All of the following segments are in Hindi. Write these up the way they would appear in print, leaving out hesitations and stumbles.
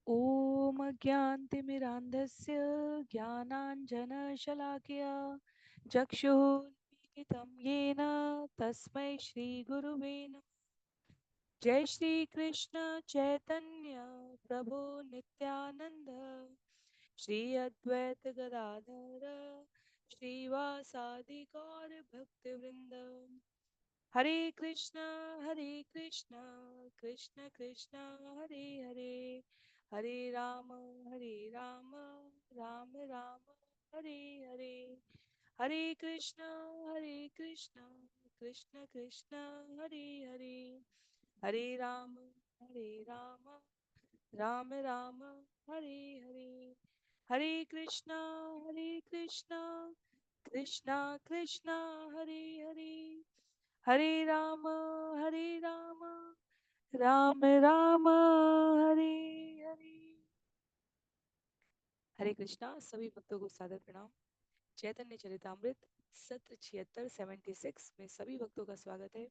ॐ अज्ञानतिमिरान्धस्य ज्ञानाञ्जनशलाकया चक्षुरुन्मीलितं येन तस्मै श्रीगुरुवे नमः। जय श्री कृष्ण चैतन्य प्रभु नित्यानंद श्री अद्वैत गदाधर श्रीवासादि गौर भक्तवृंद। हरे कृष्णा कृष्ण कृष्ण हरे हरे, हरे राम राम राम हरे हरे। हरे कृष्णा कृष्ण कृष्ण हरे हरे, हरे राम राम राम हरे हरे। हरे कृष्णा कृष्ण कृष्ण हरे हरे, हरे राम राम राम हरे हरे। हरे कृष्णा। सभी भक्तों को सादर प्रणाम। चैतन्य चरितामृत सत्र 76 में सभी भक्तों का स्वागत है।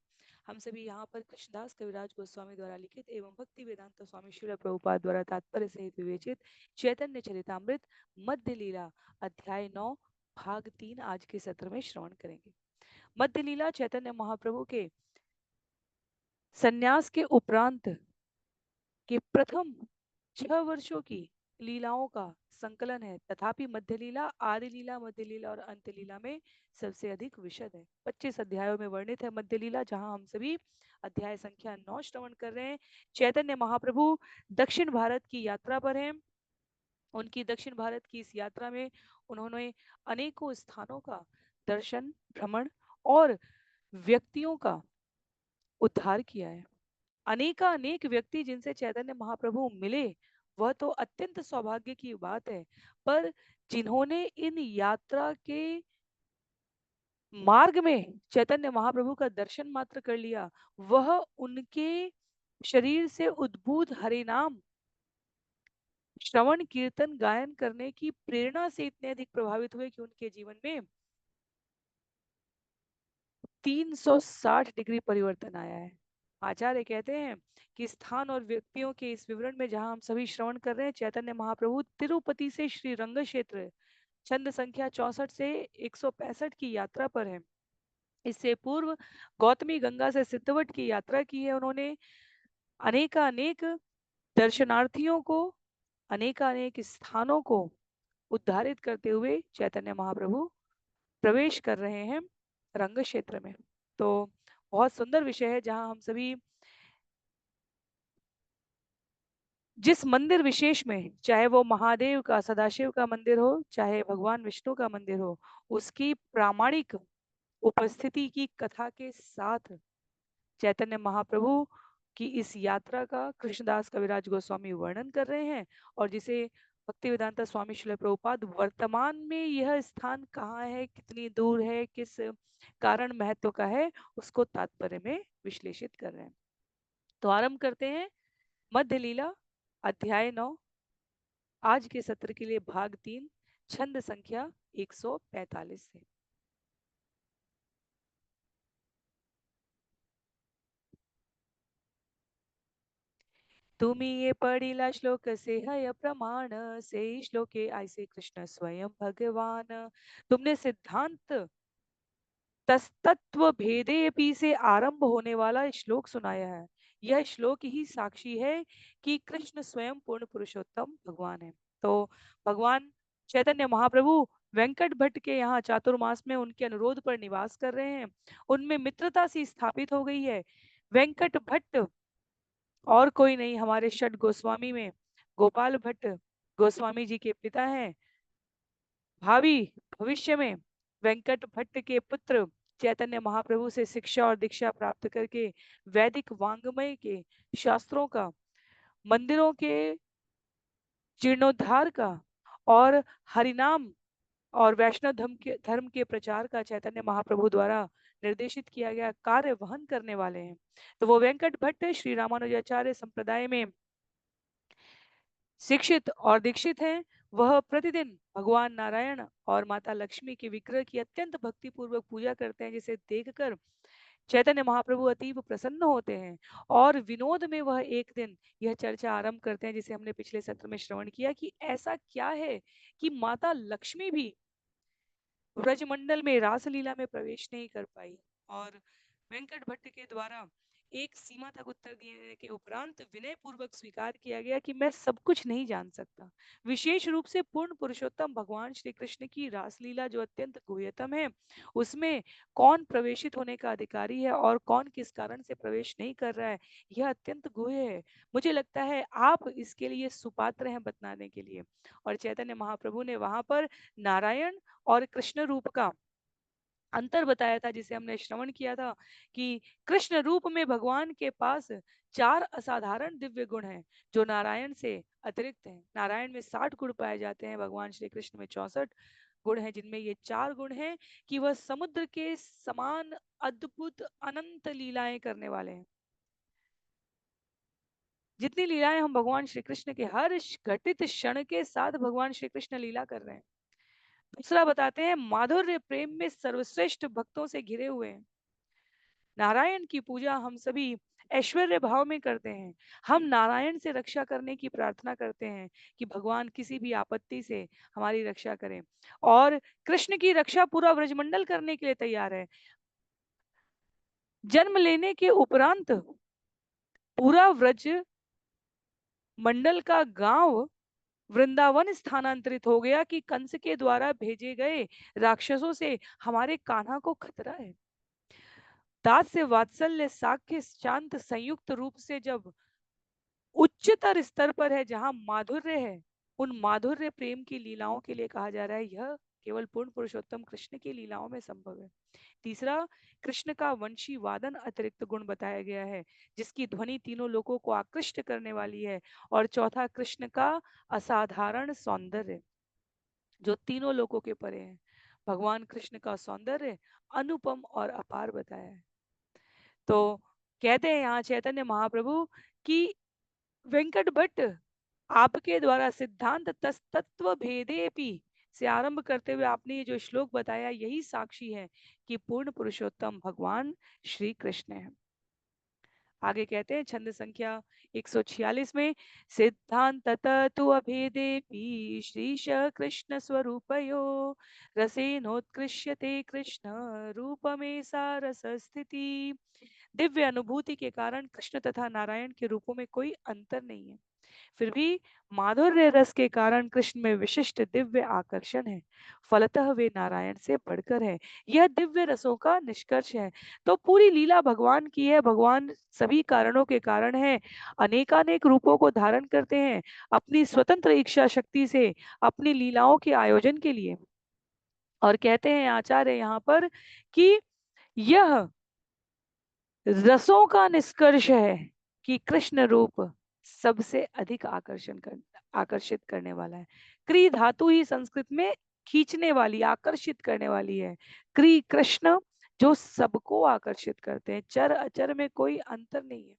हम सभी यहाँ पर कृष्णदास कविराज गोस्वामी द्वारा लिखित एवं भक्ति वेदांत स्वामी श्रील प्रभुपाद द्वारा तात्पर्य सहित विवेचित चैतन्य चरितामृत मध्य लीला अध्याय 9 भाग 3 आज के सत्र में श्रवण करेंगे। मध्य लीला चैतन्य महाप्रभु के संन्यास के उपरांत के प्रथम 6 वर्षों की लीलाओं का संकलन है। तथापि मध्य लीला, आदि लीला, मध्य लीला और अंत लीला में सबसे अधिक विशद है। 25 अध्यायों में वर्णित है मध्य लीला, जहां हम सभी अध्याय संख्या 9 श्रवण कर रहे हैं। चैतन्य महाप्रभु दक्षिण भारत की यात्रा पर हैं। उनकी दक्षिण भारत की इस यात्रा में उन्होंने अनेकों स्थानों का दर्शन, भ्रमण और व्यक्तियों का उद्धार किया है। अनेक व्यक्ति जिनसे चैतन्य महाप्रभु मिले, वह तो अत्यंत सौभाग्य की बात है, पर जिन्होंने इन यात्रा के मार्ग में चैतन्य महाप्रभु का दर्शन मात्र कर लिया, वह उनके शरीर से उद्भूत हरि नाम श्रवण कीर्तन गायन करने की प्रेरणा से इतने अधिक प्रभावित हुए कि उनके जीवन में 360 डिग्री परिवर्तन आया है। आचार्य कहते हैं कि स्थान और व्यक्तियों के इस विवरण में जहां हम सभी श्रवण कर रहे हैं, चैतन्य महाप्रभु तिरुपति से श्री रंग क्षेत्र छंद संख्या 64 से 165 की यात्रा पर है। इससे पूर्व गौतमी गंगा से सिद्धवट की यात्रा की है उन्होंने। अनेक दर्शनार्थियों को, अनेक स्थानों को उद्धारित करते हुए चैतन्य महाप्रभु प्रवेश कर रहे हैं रंग क्षेत्र में। तो बहुत सुंदर विषय है, जहां हम सभी जिस मंदिर विशेष में, चाहे वो महादेव का, सदाशिव का मंदिर हो, चाहे भगवान विष्णु का मंदिर हो, उसकी प्रामाणिक उपस्थिति की कथा के साथ चैतन्य महाप्रभु की इस यात्रा का कृष्णदास कविराज गोस्वामी वर्णन कर रहे हैं। और जिसे भक्तिवेदांता स्वामी श्रील प्रभुपाद वर्तमान में यह स्थान कहाँ है, कितनी दूर है, किस कारण महत्व का है, उसको तात्पर्य में विश्लेषित कर रहे हैं। तो आरंभ करते हैं मध्य लीला अध्याय 9 आज के सत्र के लिए भाग 3 छंद संख्या 145 से। तुम्ही ये पढ़िला श्लोक से है प्रमाण, से श्लोके ऐसे कृष्ण स्वयं भगवान। तुमने सिद्धांत तत्व भेदे से आरंभ होने वाला श्लोक सुनाया है। यह श्लोक ही साक्षी है कि कृष्ण स्वयं पूर्ण पुरुषोत्तम भगवान है। तो भगवान चैतन्य महाप्रभु वेंकट भट्ट के यहाँ चातुर्मास में उनके अनुरोध पर निवास कर रहे हैं। उनमें मित्रता सी स्थापित हो गई है। वेंकट भट्ट और कोई नहीं, हमारे षट गोस्वामी में गोपाल भट्ट गोस्वामी जी के पिता हैं। भावी भविष्य में वेंकट भट्ट के पुत्र चैतन्य महाप्रभु से शिक्षा और दीक्षा प्राप्त करके वैदिक वांग्मय के शास्त्रों का, मंदिरों के जीर्णोद्धार का और हरिनाम और वैष्णव धर्म के प्रचार का चैतन्य महाप्रभु द्वारा निर्देशित किया गया कार्य वहन करने वाले हैं। तो वो वेंकट भट्ट श्री रामानुजाचार्य संप्रदाय में शिक्षित और दीक्षित हैं। वह प्रतिदिन भगवान नारायण और माता लक्ष्मी के विग्रह की अत्यंत भक्ति पूर्वक पूजा करते हैं, जिसे देखकर चैतन्य महाप्रभु अतीब प्रसन्न होते हैं और विनोद में वह एक दिन यह चर्चा आरंभ करते हैं, जिसे हमने पिछले सत्र में श्रवण किया, कि ऐसा क्या है कि माता लक्ष्मी भी ब्रजमंडल में रासलीला में प्रवेश नहीं कर पाई। और वेंकट भट्ट के द्वारा एक सीमा तक उत्तर देने के उपरांत विनय पूर्वक स्वीकार किया गया कि मैं सब कुछ नहीं जान सकता। विशेष रूप से पूर्ण पुरुषोत्तम भगवान श्री कृष्ण की रासलीला जो अत्यंत गुह्यतम है, उसमें कौन प्रवेशित होने का अधिकारी है और कौन किस कारण से प्रवेश नहीं कर रहा है, यह अत्यंत गुह्य है। मुझे लगता है आप इसके लिए सुपात्र हैं बतलाने के लिए। और चैतन्य महाप्रभु ने वहां पर नारायण और कृष्ण रूप का अंतर बताया था, जिसे हमने श्रवण किया था कि कृष्ण रूप में भगवान के पास 4 असाधारण दिव्य गुण हैं जो नारायण से अतिरिक्त हैं। नारायण में 60 गुण पाए जाते हैं, भगवान श्री कृष्ण में 64 गुण हैं, जिनमें ये 4 गुण हैं कि वह समुद्र के समान अद्भुत अनंत लीलाएं करने वाले हैं। जितनी लीलाएं हम भगवान श्री कृष्ण के हर घटित क्षण के साथ भगवान श्री कृष्ण लीला कर रहे हैं। दूसरा बताते हैं, माधुर्य प्रेम में सर्वश्रेष्ठ भक्तों से घिरे हुए हैं। नारायण की पूजा हम सभी ऐश्वर्य भाव में करते हैं। हम नारायण से रक्षा करने की प्रार्थना करते हैं कि भगवान किसी भी आपत्ति से हमारी रक्षा करें। और कृष्ण की रक्षा पूरा ब्रजमंडल करने के लिए तैयार है। जन्म लेने के उपरांत पूरा ब्रज मंडल का गांव वृंदावन स्थानांतरित हो गया कि कंस के द्वारा भेजे गए राक्षसों से हमारे कान्हा को खतरा है। दास्य वात्सल्य साख्य शांत संयुक्त रूप से जब उच्चतर स्तर पर है, जहां माधुर्य है, उन माधुर्य प्रेम की लीलाओं के लिए कहा जा रहा है यह केवल पूर्ण पुरुषोत्तम कृष्ण की लीलाओं में संभव है। तीसरा, कृष्ण का वंशी वादन अतिरिक्त गुण बताया गया है, जिसकी ध्वनि तीनों लोगों को आकृष्ट करने वाली है। और चौथा, कृष्ण का असाधारण सौंदर्य जो तीनों लोगों के परे है। भगवान कृष्ण का सौंदर्य अनुपम और अपार बताया है। तो कहते हैं यहाँ चैतन्य महाप्रभु कि वेंकट भट्ट आपके द्वारा सिद्धांत तत्व भेदेपि से आरंभ करते हुए आपने ये जो श्लोक बताया, यही साक्षी है कि पूर्ण पुरुषोत्तम भगवान श्री कृष्ण है। आगे कहते हैं छंद संख्या 146 में, सिद्धांत तत्व अभेदेपि श्रीश कृष्ण स्वरूपयो रसेनोत्कृष्यते कृष्ण रूप में सारस स्थिति। दिव्य अनुभूति के कारण कृष्ण तथा नारायण के रूपों में कोई अंतर नहीं है, फिर भी माधुर्य रस के कारण कृष्ण में विशिष्ट दिव्य आकर्षण है। फलतः वे नारायण से बढ़कर है। यह दिव्य रसों का निष्कर्ष है। तो पूरी लीला भगवान की है। भगवान सभी कारणों के कारण है, अनेकानेक रूपों को धारण करते हैं अपनी स्वतंत्र इच्छा शक्ति से अपनी लीलाओं के आयोजन के लिए। और कहते हैं आचार्य यहाँ पर कि यह रसों का निष्कर्ष है कि कृष्ण रूप सबसे अधिक आकर्षित करने वाला है। क्री धातु ही संस्कृत में खींचने वाली, आकर्षित करने वाली है। क्री कृष्ण जो सबको आकर्षित करते हैं, चर अचर में कोई अंतर नहीं है।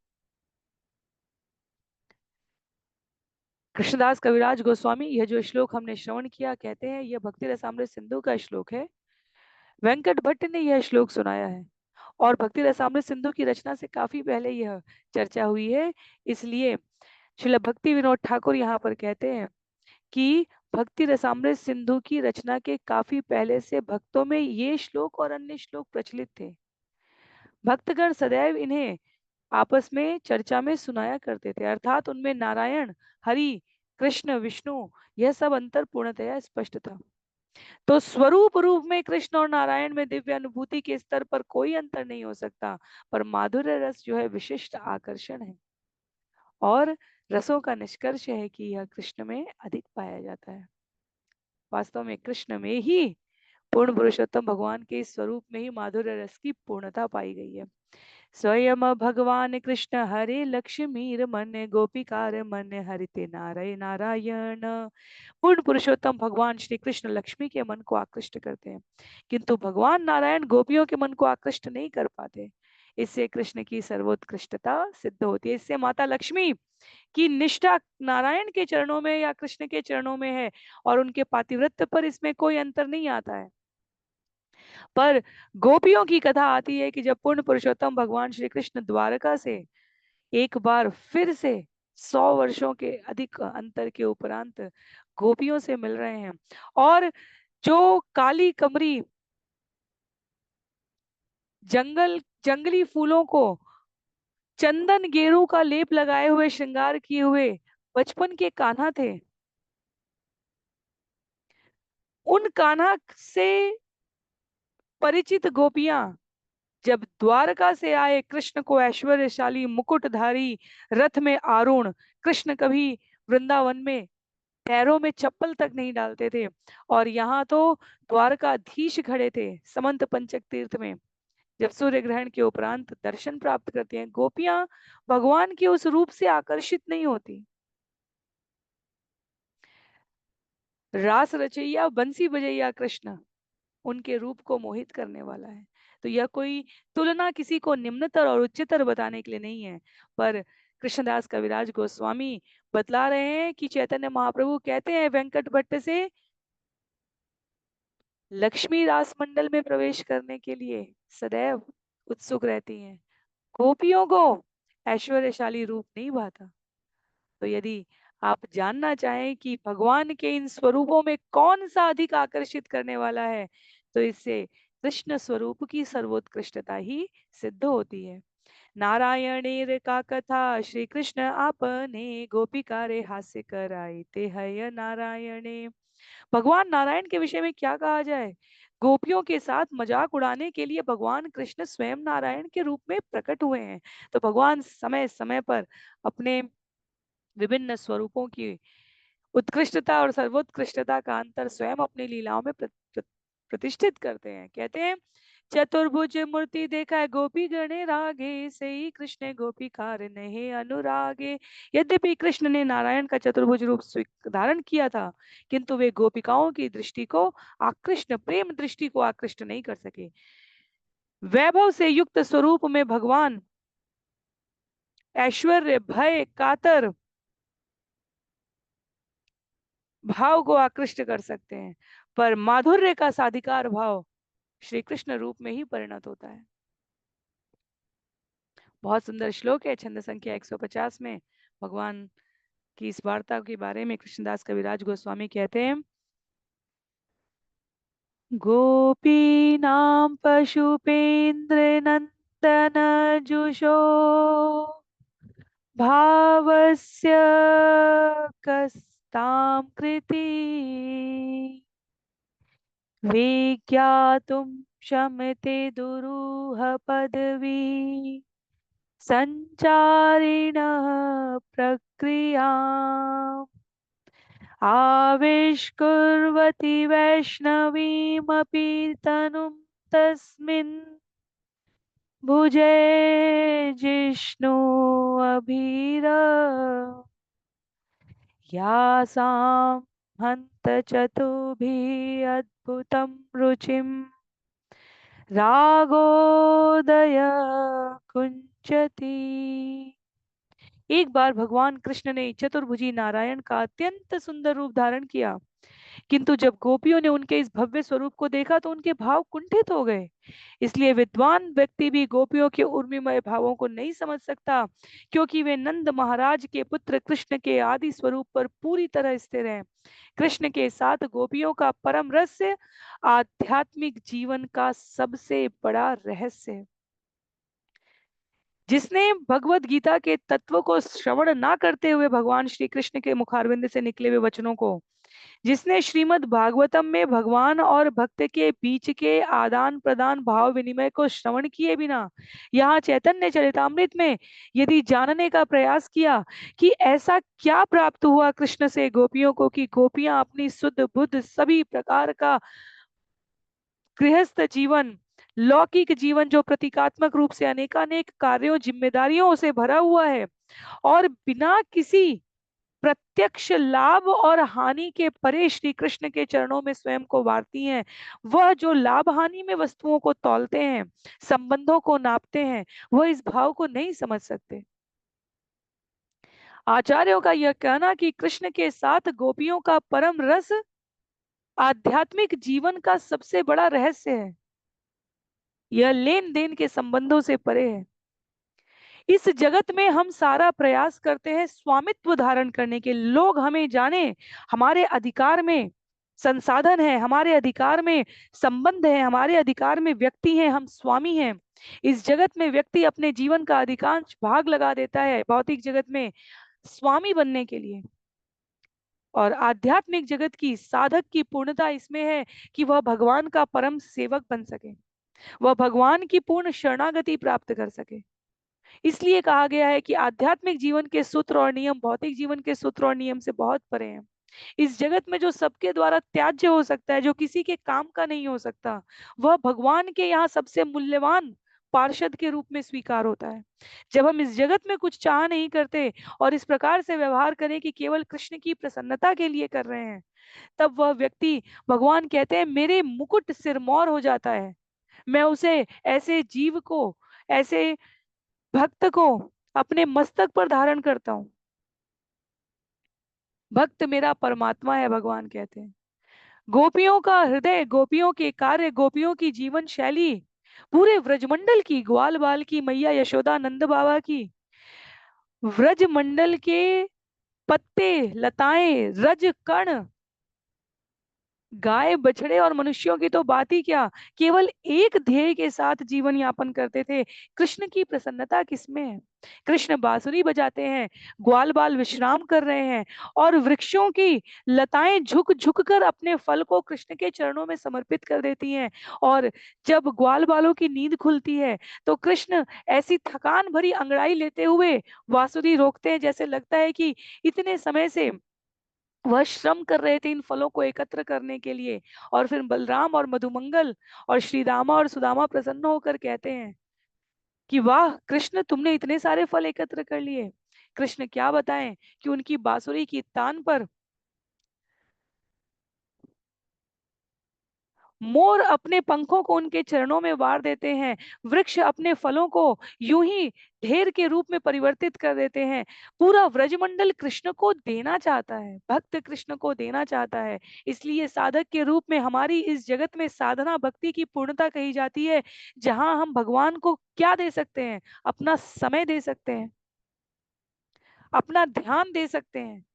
कृष्णदास कविराज गोस्वामी, यह जो श्लोक हमने श्रवण किया, कहते हैं यह भक्ति रसामृत सिंधु का श्लोक है। वेंकट भट्ट ने यह श्लोक सुनाया है और भक्ति रसामृत सिंधु की रचना से काफी पहले यह चर्चा हुई है। इसलिए श्रील भक्ति विनोद ठाकुर यहाँ पर कहते हैं कि भक्ति रसामृत सिंधु की रचना के काफी पहले से भक्तों में ये श्लोक और अन्य श्लोक प्रचलित थे। भक्तगण सदैव इन्हें आपस में चर्चा में सुनाया करते थे, अर्थात उनमें नारायण, हरि, कृष्ण, विष्णु यह सब अंतर पूर्णतया स्पष्ट था। तो स्वरूप रूप में कृष्ण और नारायण में दिव्य अनुभूति के स्तर पर कोई अंतर नहीं हो सकता, पर माधुर्य रस जो है विशिष्ट आकर्षण है। और रसों का निष्कर्ष है कि यह कृष्ण में अधिक पाया जाता है। वास्तव में कृष्ण में ही, पूर्ण पुरुषोत्तम भगवान के स्वरूप में ही माधुर्य रस की पूर्णता पाई गई है। स्वयं भगवान कृष्ण हरे लक्ष्मीर मन गोपिकार मन हरिते नारायण नारायण। पूर्ण पुरुषोत्तम भगवान श्री कृष्ण लक्ष्मी के मन को आकृष्ट करते हैं, किंतु भगवान नारायण गोपियों के मन को आकृष्ट नहीं कर पाते। इससे कृष्ण की सर्वोत्कृष्टता सिद्ध होती है। इससे माता लक्ष्मी की निष्ठा नारायण के चरणों में या कृष्ण के चरणों में है और उनके पातिव्रत्य पर इसमें कोई अंतर नहीं आता है। पर गोपियों की कथा आती है कि जब पूर्ण पुरुषोत्तम भगवान श्री कृष्ण द्वारका से एक बार फिर से 100 वर्षों के अधिक अंतर के उपरांत गोपियों से मिल रहे हैं, और जो काली कमरी जंगली फूलों को चंदन गेरू का लेप लगाए हुए श्रृंगार किए हुए बचपन के कान्हा थे, उन कान्हा से परिचित गोपियां जब द्वारका से आए कृष्ण को ऐश्वर्यशाली मुकुटधारी रथ में आरूढ़, कृष्ण कभी वृंदावन में पैरों में चप्पल तक नहीं डालते थे, और यहाँ तो द्वारकाधीश खड़े थे समंत पंचक तीर्थ में। जब सूर्य ग्रहण के उपरांत दर्शन प्राप्त करते हैं, गोपियां भगवान के उस रूप से आकर्षित नहीं होती। रास रचैया बंसी बजैया कृष्ण उनके रूप को मोहित करने वाला है। तो यह कोई तुलना किसी को निम्नतर और उच्चतर बताने के लिए नहीं है, पर कृष्णदास कविराज गोस्वामी बतला रहे हैं कि चैतन्य महाप्रभु कहते हैं वेंकट भट्ट से, लक्ष्मी रास मंडल में प्रवेश करने के लिए सदैव उत्सुक रहती हैं, गोपियों को ऐश्वर्यशाली रूप नहीं भाता। तो यदि आप जानना चाहें कि भगवान के इन स्वरूपों में कौन सा अधिक आकर्षित करने वाला है, तो इससे कृष्ण स्वरूप की सर्वोत्कृष्टता ही सिद्ध होती है। नारायणेर का कथा श्री कृष्ण आपने गोपिका रे हास्य कराई ते हय नारायणे। भगवान नारायण के विषय में क्या कहा जाए, गोपियों के साथ मजाक उड़ाने के लिए भगवान कृष्ण स्वयं नारायण के रूप में प्रकट हुए हैं। तो भगवान समय समय पर अपने विभिन्न स्वरूपों की उत्कृष्टता और सर्वोत्कृष्टता का अंतर स्वयं अपनी लीलाओं में प्रतिष्ठित करते हैं। कहते हैं, चतुर्भुज मूर्ति देखा है गोपी गणे रागे, से ही कृष्ण गोपी कार नहीं अनुरागे। यद्यपि कृष्ण ने नारायण का चतुर्भुज रूप धारण किया था, किंतु वे गोपिकाओं की दृष्टि को आकृष्ट, प्रेम दृष्टि को आकृष्ट नहीं कर सके। वैभव से युक्त स्वरूप में भगवान ऐश्वर्य, भय, कातर भाव को आकृष्ट कर सकते हैं, पर माधुर्य का साधिकार भाव श्री कृष्ण रूप में ही परिणत होता है। बहुत सुंदर श्लोक है, छंद संख्या 150 में भगवान की इस वार्ता के बारे में कृष्णदास कविराज गोस्वामी कहते हैं, गोपीनां पशुपेन्द्र नंदन जुषो भावस्य कस्तां कृति विज्ञातुं शमते दुरूह पदवी संचारिणः प्रक्रिया आविष्कुर्वती वैष्णवीमपि तनुं तस्मिन् भुजे जिष्णु अभीर यासां हन्त चतुभिः अद्भुतं रुचिं रागोदय कुंचती। एक बार भगवान कृष्ण ने चतुर्भुजी नारायण का अत्यंत सुंदर रूप धारण किया, किंतु जब गोपियों ने उनके इस भव्य स्वरूप को देखा तो उनके भाव कुंठित हो गए। इसलिए विद्वान व्यक्ति भी गोपियों के उर्मिमय भावों को नहीं समझ सकता, क्योंकि वे नंद महाराज के पुत्र कृष्ण के आदि स्वरूप पर पूरी तरह स्थिर हैं। कृष्ण के साथ गोपियों का परम रहस्य आध्यात्मिक जीवन का सबसे बड़ा रहस्य है। जिसने भगवत गीता के तत्व को श्रवण ना करते हुए भगवान श्री कृष्ण के मुखारविंद से निकले हुए वचनों को, जिसने श्रीमद् भागवतम में भगवान और भक्त के बीच के आदान प्रदान भाव विनिमय को श्रवण किए बिना यहाँ चैतन्य चरितामृत में यदि जानने का प्रयास किया कि ऐसा क्या प्राप्त हुआ कृष्ण से गोपियों को कि गोपियां अपनी शुद्ध बुद्ध सभी प्रकार का गृहस्थ जीवन, लौकिक जीवन जो प्रतीकात्मक रूप से अनेकानेक कार्यों जिम्मेदारियों से भरा हुआ है और बिना किसी प्रत्यक्ष लाभ और हानि के परे श्री कृष्ण के चरणों में स्वयं को वारती हैं, वह जो लाभ हानि में वस्तुओं को तौलते हैं, संबंधों को नापते हैं, वह इस भाव को नहीं समझ सकते। आचार्यों का यह कहना कि कृष्ण के साथ गोपियों का परम रस आध्यात्मिक जीवन का सबसे बड़ा रहस्य है। यह लेन देन के संबंधों से परे है। इस जगत में हम सारा प्रयास करते हैं स्वामित्व धारण करने के, लोग हमें जाने, हमारे अधिकार में संसाधन है, हमारे अधिकार में संबंध है, हमारे अधिकार में व्यक्ति हैं, हम स्वामी हैं। इस जगत में व्यक्ति अपने जीवन का अधिकांश भाग लगा देता है भौतिक जगत में स्वामी बनने के लिए। और आध्यात्मिक जगत की साधक की पूर्णता इसमें है कि वह भगवान का परम सेवक बन सके, वह भगवान की पूर्ण शरणागति प्राप्त कर सके। इसलिए कहा गया है कि आध्यात्मिक जीवन के सूत्र और नियम भौतिक जीवन के सूत्र और नियम से बहुत परे हैं। इस जगत में जो सबके द्वारा त्याज्य हो सकता है, जो किसी के काम का नहीं हो सकता, वह भगवान के यहाँ सबसे मूल्यवान पार्षद के रूप में स्वीकार होता है। जब हम इस जगत में कुछ चाह नहीं करते और इस प्रकार से व्यवहार करें कि केवल कृष्ण की प्रसन्नता के लिए कर रहे हैं, तब वह व्यक्ति, भगवान कहते हैं, मेरे मुकुट सिरमौर हो जाता है। मैं उसे, ऐसे जीव को, ऐसे भक्त को अपने मस्तक पर धारण करता हूं। भक्त मेरा परमात्मा है, भगवान कहते हैं। गोपियों का हृदय, गोपियों के कार्य, गोपियों की जीवन शैली, पूरे व्रजमंडल की, ग्वाल बाल की, मैया यशोदा, नंद बाबा की, व्रजमंडल के पत्ते, लताएं, रज कण, गाय बछड़े और मनुष्यों की तो बात ही क्या, केवल एक ध्येय के साथ जीवन यापन करते थे। कृष्ण की प्रसन्नता किसमें है? कृष्ण बांसुरी बजाते हैं, ग्वाल बाल विश्राम कर रहे हैं, और वृक्षों की लताएं झुक झुक कर अपने फल को कृष्ण के चरणों में समर्पित कर देती हैं। और जब ग्वाल बालों की नींद खुलती है तो कृष्ण ऐसी थकान भरी अंगड़ाई लेते हुए बांसुरी रोकते हैं, जैसे लगता है कि इतने समय से वह श्रम कर रहे थे इन फलों को एकत्र करने के लिए। और फिर बलराम और मधुमंगल और श्री रामा और सुदामा प्रसन्न होकर कहते हैं कि वाह कृष्ण, तुमने इतने सारे फल एकत्र कर लिए। कृष्ण क्या बताएं कि उनकी बांसुरी की तान पर मोर अपने पंखों को उनके चरणों में वार देते हैं, वृक्ष अपने फलों को यूं ही ढेर के रूप में परिवर्तित कर देते हैं। पूरा व्रजमंडल कृष्ण को देना चाहता है, भक्त कृष्ण को देना चाहता है। इसलिए साधक के रूप में हमारी इस जगत में साधना भक्ति की पूर्णता कही जाती है, जहां हम भगवान को क्या दे सकते हैं? अपना समय दे सकते हैं, अपना ध्यान दे सकते हैं।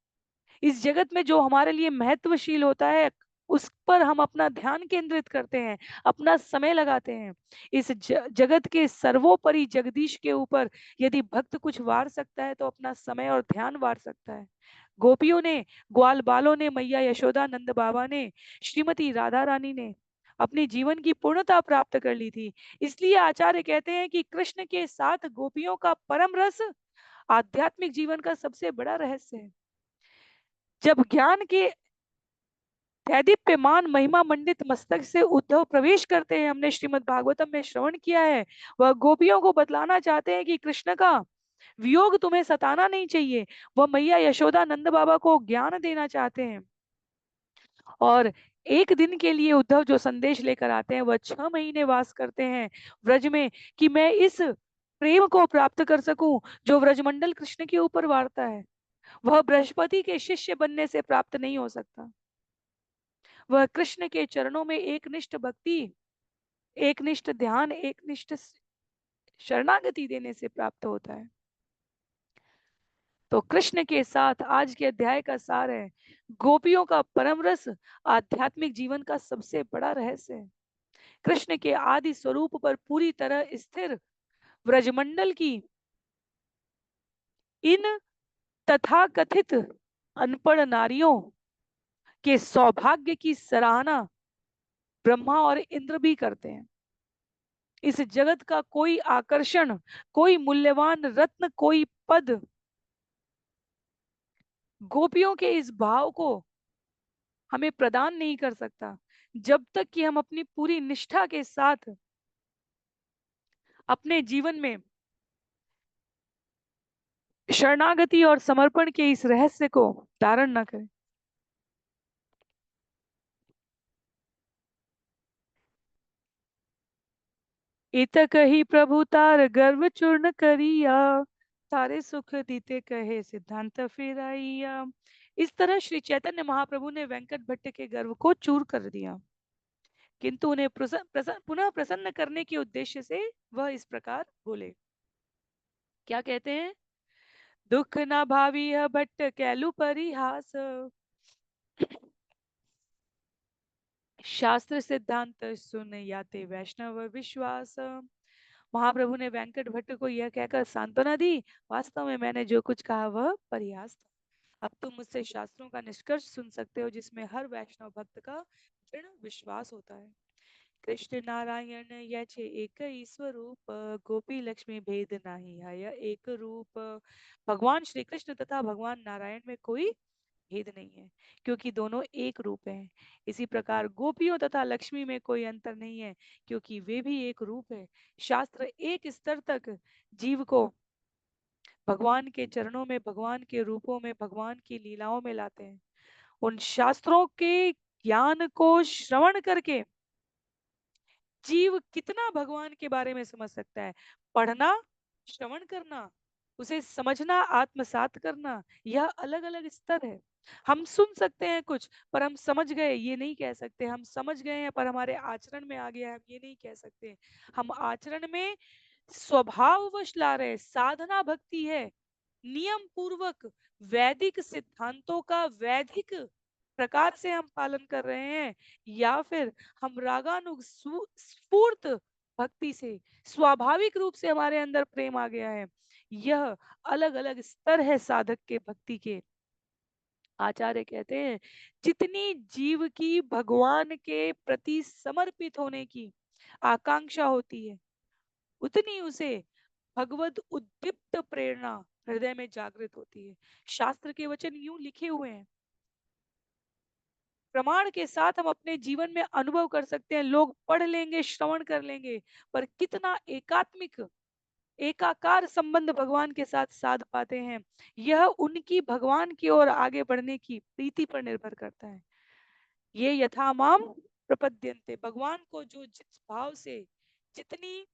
इस जगत में जो हमारे लिए महत्वशील होता है, उस पर हम अपना ध्यान केंद्रित करते हैं, अपना समय लगाते हैं। इस जगत के सर्वोपरि जगदीश के ऊपर यदि भक्त कुछ वार सकता है तो अपना समय और ध्यान वार सकता है। गोपियों ने, ग्वाल बालों ने, मैया यशोदा, नंद बाबा ने, श्रीमती राधा रानी ने अपनी जीवन की पूर्णता प्राप्त कर ली थी। इसलिए आचार्य कहते हैं कि कृष्ण के साथ गोपियों का परम रस आध्यात्मिक जीवन का सबसे बड़ा रहस्य है। जब ज्ञान के दैदीप्यमान महिमा मंडित मस्तक से उद्धव प्रवेश करते हैं, हमने श्रीमद् भागवतम में श्रवण किया है, वह गोपियों को बतलाना चाहते हैं कि कृष्ण का वियोग तुम्हें सताना नहीं चाहिए। वह मैया यशोदा, नंद बाबा को ज्ञान देना चाहते हैं। और एक दिन के लिए उद्धव जो संदेश लेकर आते हैं, वह 6 महीने वास करते हैं व्रज में, कि मैं इस प्रेम को प्राप्त कर सकूं जो व्रजमंडल कृष्ण के ऊपर वारता है। वह बृहस्पति के शिष्य बनने से प्राप्त नहीं हो सकता, वह कृष्ण के चरणों में एकनिष्ठ भक्ति, एकनिष्ठ ध्यान, एकनिष्ठ शरणागति देने से प्राप्त होता है। तो कृष्ण के साथ आज के अध्याय का सार है, गोपियों का परम रस आध्यात्मिक जीवन का सबसे बड़ा रहस्य है। कृष्ण के आदि स्वरूप पर पूरी तरह स्थिर व्रजमंडल की इन तथाकथित अनपढ़ नारियों के सौभाग्य की सराहना ब्रह्मा और इंद्र भी करते हैं। इस जगत का कोई आकर्षण, कोई मूल्यवान रत्न, कोई पद गोपियों के इस भाव को हमें प्रदान नहीं कर सकता, जब तक कि हम अपनी पूरी निष्ठा के साथ अपने जीवन में शरणागति और समर्पण के इस रहस्य को धारण न करें। इत कही प्रभु तार गर्व चूर्ण करिया, सारे सुख दीते कहे सिद्धांत फिराइया। इस तरह श्री चैतन्य महाप्रभु ने वेंकट भट्ट के गर्व को चूर कर दिया। किंतु उन्हें पुनः प्रसन्न करने के उद्देश्य से वह इस प्रकार बोले। क्या कहते हैं? दुख न भावी भट्ट कैलु परिहास, शास्त्र सिद्धांत सुन याते वैष्णव विश्वास। महाप्रभु ने वेंकट भट्ट को यह कहकर सांत्वना दी, वास्तव में मैंने जो कुछ कहा वह परिहास था। अब तुम मुझसे शास्त्रों का निष्कर्ष सुन सकते हो जिसमें हर वैष्णव भक्त का दृढ़ विश्वास होता है। कृष्ण नारायण यह छे एक ही स्वरूप, गोपी लक्ष्मी भेद नाही है यह एक रूप। भगवान श्री कृष्ण तथा भगवान नारायण में कोई भेद नहीं है, क्योंकि दोनों एक रूप हैं। इसी प्रकार गोपियों तथा लक्ष्मी में कोई अंतर नहीं है, क्योंकि वे भी एक रूप है। शास्त्र एक स्तर तक जीव को भगवान के चरणों में, भगवान के रूपों में, भगवान की लीलाओं में लाते हैं। उन शास्त्रों के ज्ञान को श्रवण करके जीव कितना भगवान के बारे में समझ सकता है? पढ़ना, श्रवण करना, उसे समझना, आत्मसात करना, यह अलग अलग स्तर है। हम सुन सकते हैं कुछ, पर हम समझ गए ये नहीं कह सकते। हम समझ गए हैं पर हमारे आचरण में आ गया है, हम ये नहीं कह सकते। हम आचरण में स्वभाववश ला रहे, साधना भक्ति है, नियम पूर्वक वैदिक सिद्धांतों का वैदिक प्रकार से हम पालन कर रहे हैं, या फिर हम रागानु स्फूर्त भक्ति से स्वाभाविक रूप से हमारे अंदर प्रेम आ गया है। यह अलग अलग स्तर है साधक के भक्ति के। आचार्य कहते हैं जितनी जीव की भगवान के प्रति समर्पित होने की आकांक्षा होती है, उतनी उसे भगवत उद्दीप्त प्रेरणा हृदय में जागृत होती है। शास्त्र के वचन यूं लिखे हुए हैं, प्रमाण के साथ हम अपने जीवन में अनुभव कर सकते हैं। लोग पढ़ लेंगे, श्रवण कर लेंगे, पर कितना एकात्मिक, एकाकार संबंध भगवान के साथ साध पाते हैं, यह उनकी भगवान की ओर आगे बढ़ने की प्रीति पर निर्भर करता है। ये यथामाम प्रपद्यन्ते, भगवान को जो जिस भाव से, जितनी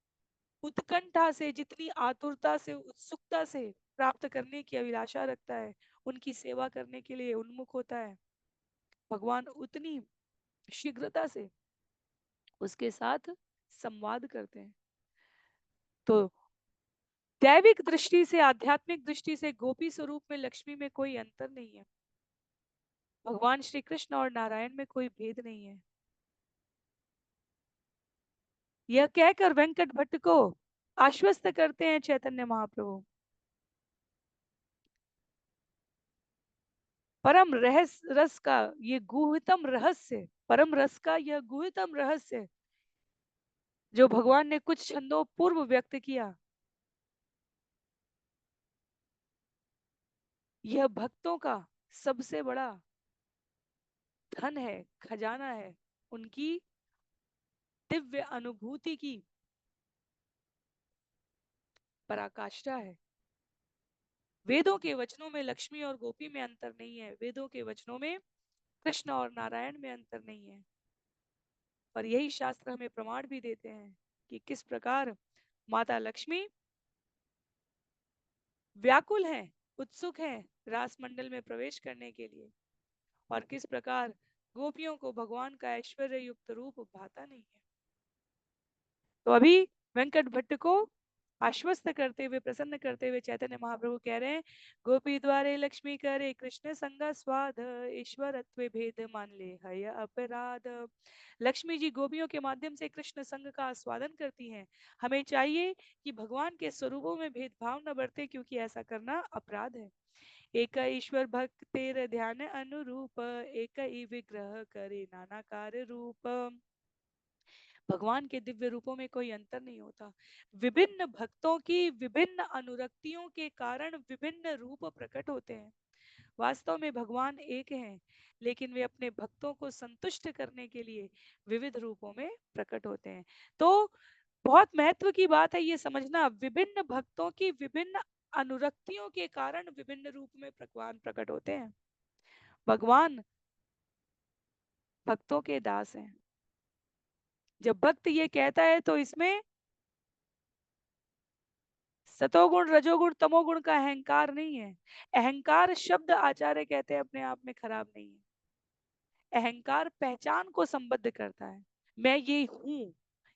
उत्कंठा से, जितनी आतुरता से, उत्सुकता से प्राप्त करने की अभिलाषा रखता है, उनकी सेवा करने के लिए उन्मुख होता है, भगवान उतनी शीघ्रता से उसके साथ संवाद करते हैं। तो दैविक दृष्टि से, आध्यात्मिक दृष्टि से गोपी स्वरूप में लक्ष्मी में कोई अंतर नहीं है। भगवान श्री कृष्ण और नारायण में कोई भेद नहीं है। यह कहकर वेंकट भट्ट को आश्वस्त करते हैं चैतन्य महाप्रभु। परम रहस्य रस का ये गुह्यतम रहस्य, परम रस का यह गुह्यतम रहस्य जो भगवान ने कुछ छंदों पूर्व व्यक्त किया, यह भक्तों का सबसे बड़ा धन है, खजाना है, उनकी दिव्य अनुभूति की पराकाष्ठा है। वेदों के वचनों में लक्ष्मी और गोपी में अंतर नहीं है, वेदों के वचनों में कृष्ण और नारायण में अंतर नहीं है। पर यही शास्त्र हमें प्रमाण भी देते हैं कि किस प्रकार माता लक्ष्मी व्याकुल हैं, उत्सुक हैं रास मंडल में प्रवेश करने के लिए, और किस प्रकार गोपियों को भगवान का ऐश्वर्य युक्त रूप भाता नहीं है। तो अभी वेंकट भट्ट को आश्वस्त करते हुए, प्रसन्न करते हुए चैतन्य महाप्रभु कह रहे हैं, गोपी द्वारे लक्ष्मी करे कृष्ण संगा स्वाद, ईश्वरत्व भेद मान ले हय अपराध। लक्ष्मी जी गोपियों के माध्यम से कृष्ण संग का आस्वादन करती हैं। हमें चाहिए कि भगवान के स्वरूपों में भेदभाव न बरते, क्योंकि ऐसा करना अपराध है। एक ईश्वर भक्त तेरे ध्यान अनुरूप, एक ही विग्रह करे नानाकार रूप। भगवान के दिव्य रूपों में कोई अंतर नहीं होता। विभिन्न भक्तों की विभिन्न अनुरक्तियों के कारण विभिन्न रूप प्रकट होते हैं। वास्तव में भगवान एक हैं, लेकिन वे अपने भक्तों को संतुष्ट करने के लिए विविध रूपों में प्रकट होते हैं। तो बहुत महत्व की बात है ये समझना, विभिन्न भक्तों की विभिन्न अनुरक्तियों के कारण विभिन्न रूप में भगवान प्रकट होते हैं। भगवान भक्तों के दास हैं। जब भक्त ये कहता है तो इसमें सतोगुण, रजोगुण, तमोगुण का अहंकार नहीं है। अहंकार शब्द आचार्य कहते हैं अपने आप में खराब नहीं है। अहंकार पहचान को संबद्ध करता है। मैं ये हूँ,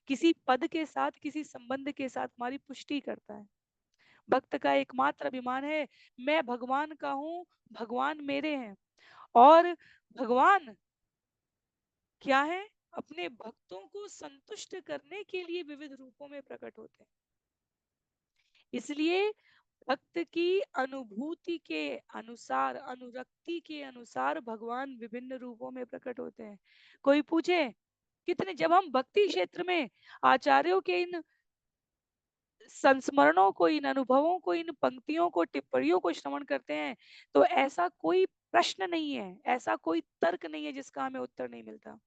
किसी पद के साथ, किसी संबंध के साथ हमारी पुष्टि करता है। भक्त का एकमात्र अभिमान है, मैं भगवान का हूँ, भगवान मेरे हैं। और भगवान क्या है? अपने भक्तों को संतुष्ट करने के लिए विविध रूपों में प्रकट होते हैं। इसलिए भक्त की अनुभूति के अनुसार, अनुरक्ति के अनुसार भगवान विभिन्न रूपों में प्रकट होते हैं। कोई पूछे कितने, जब हम भक्ति क्षेत्र में आचार्यों के इन संस्मरणों को, इन अनुभवों को, इन पंक्तियों को, टिप्पणियों को श्रवण करते हैं, तो ऐसा कोई प्रश्न नहीं है, ऐसा कोई तर्क नहीं है जिसका हमें उत्तर नहीं मिलता।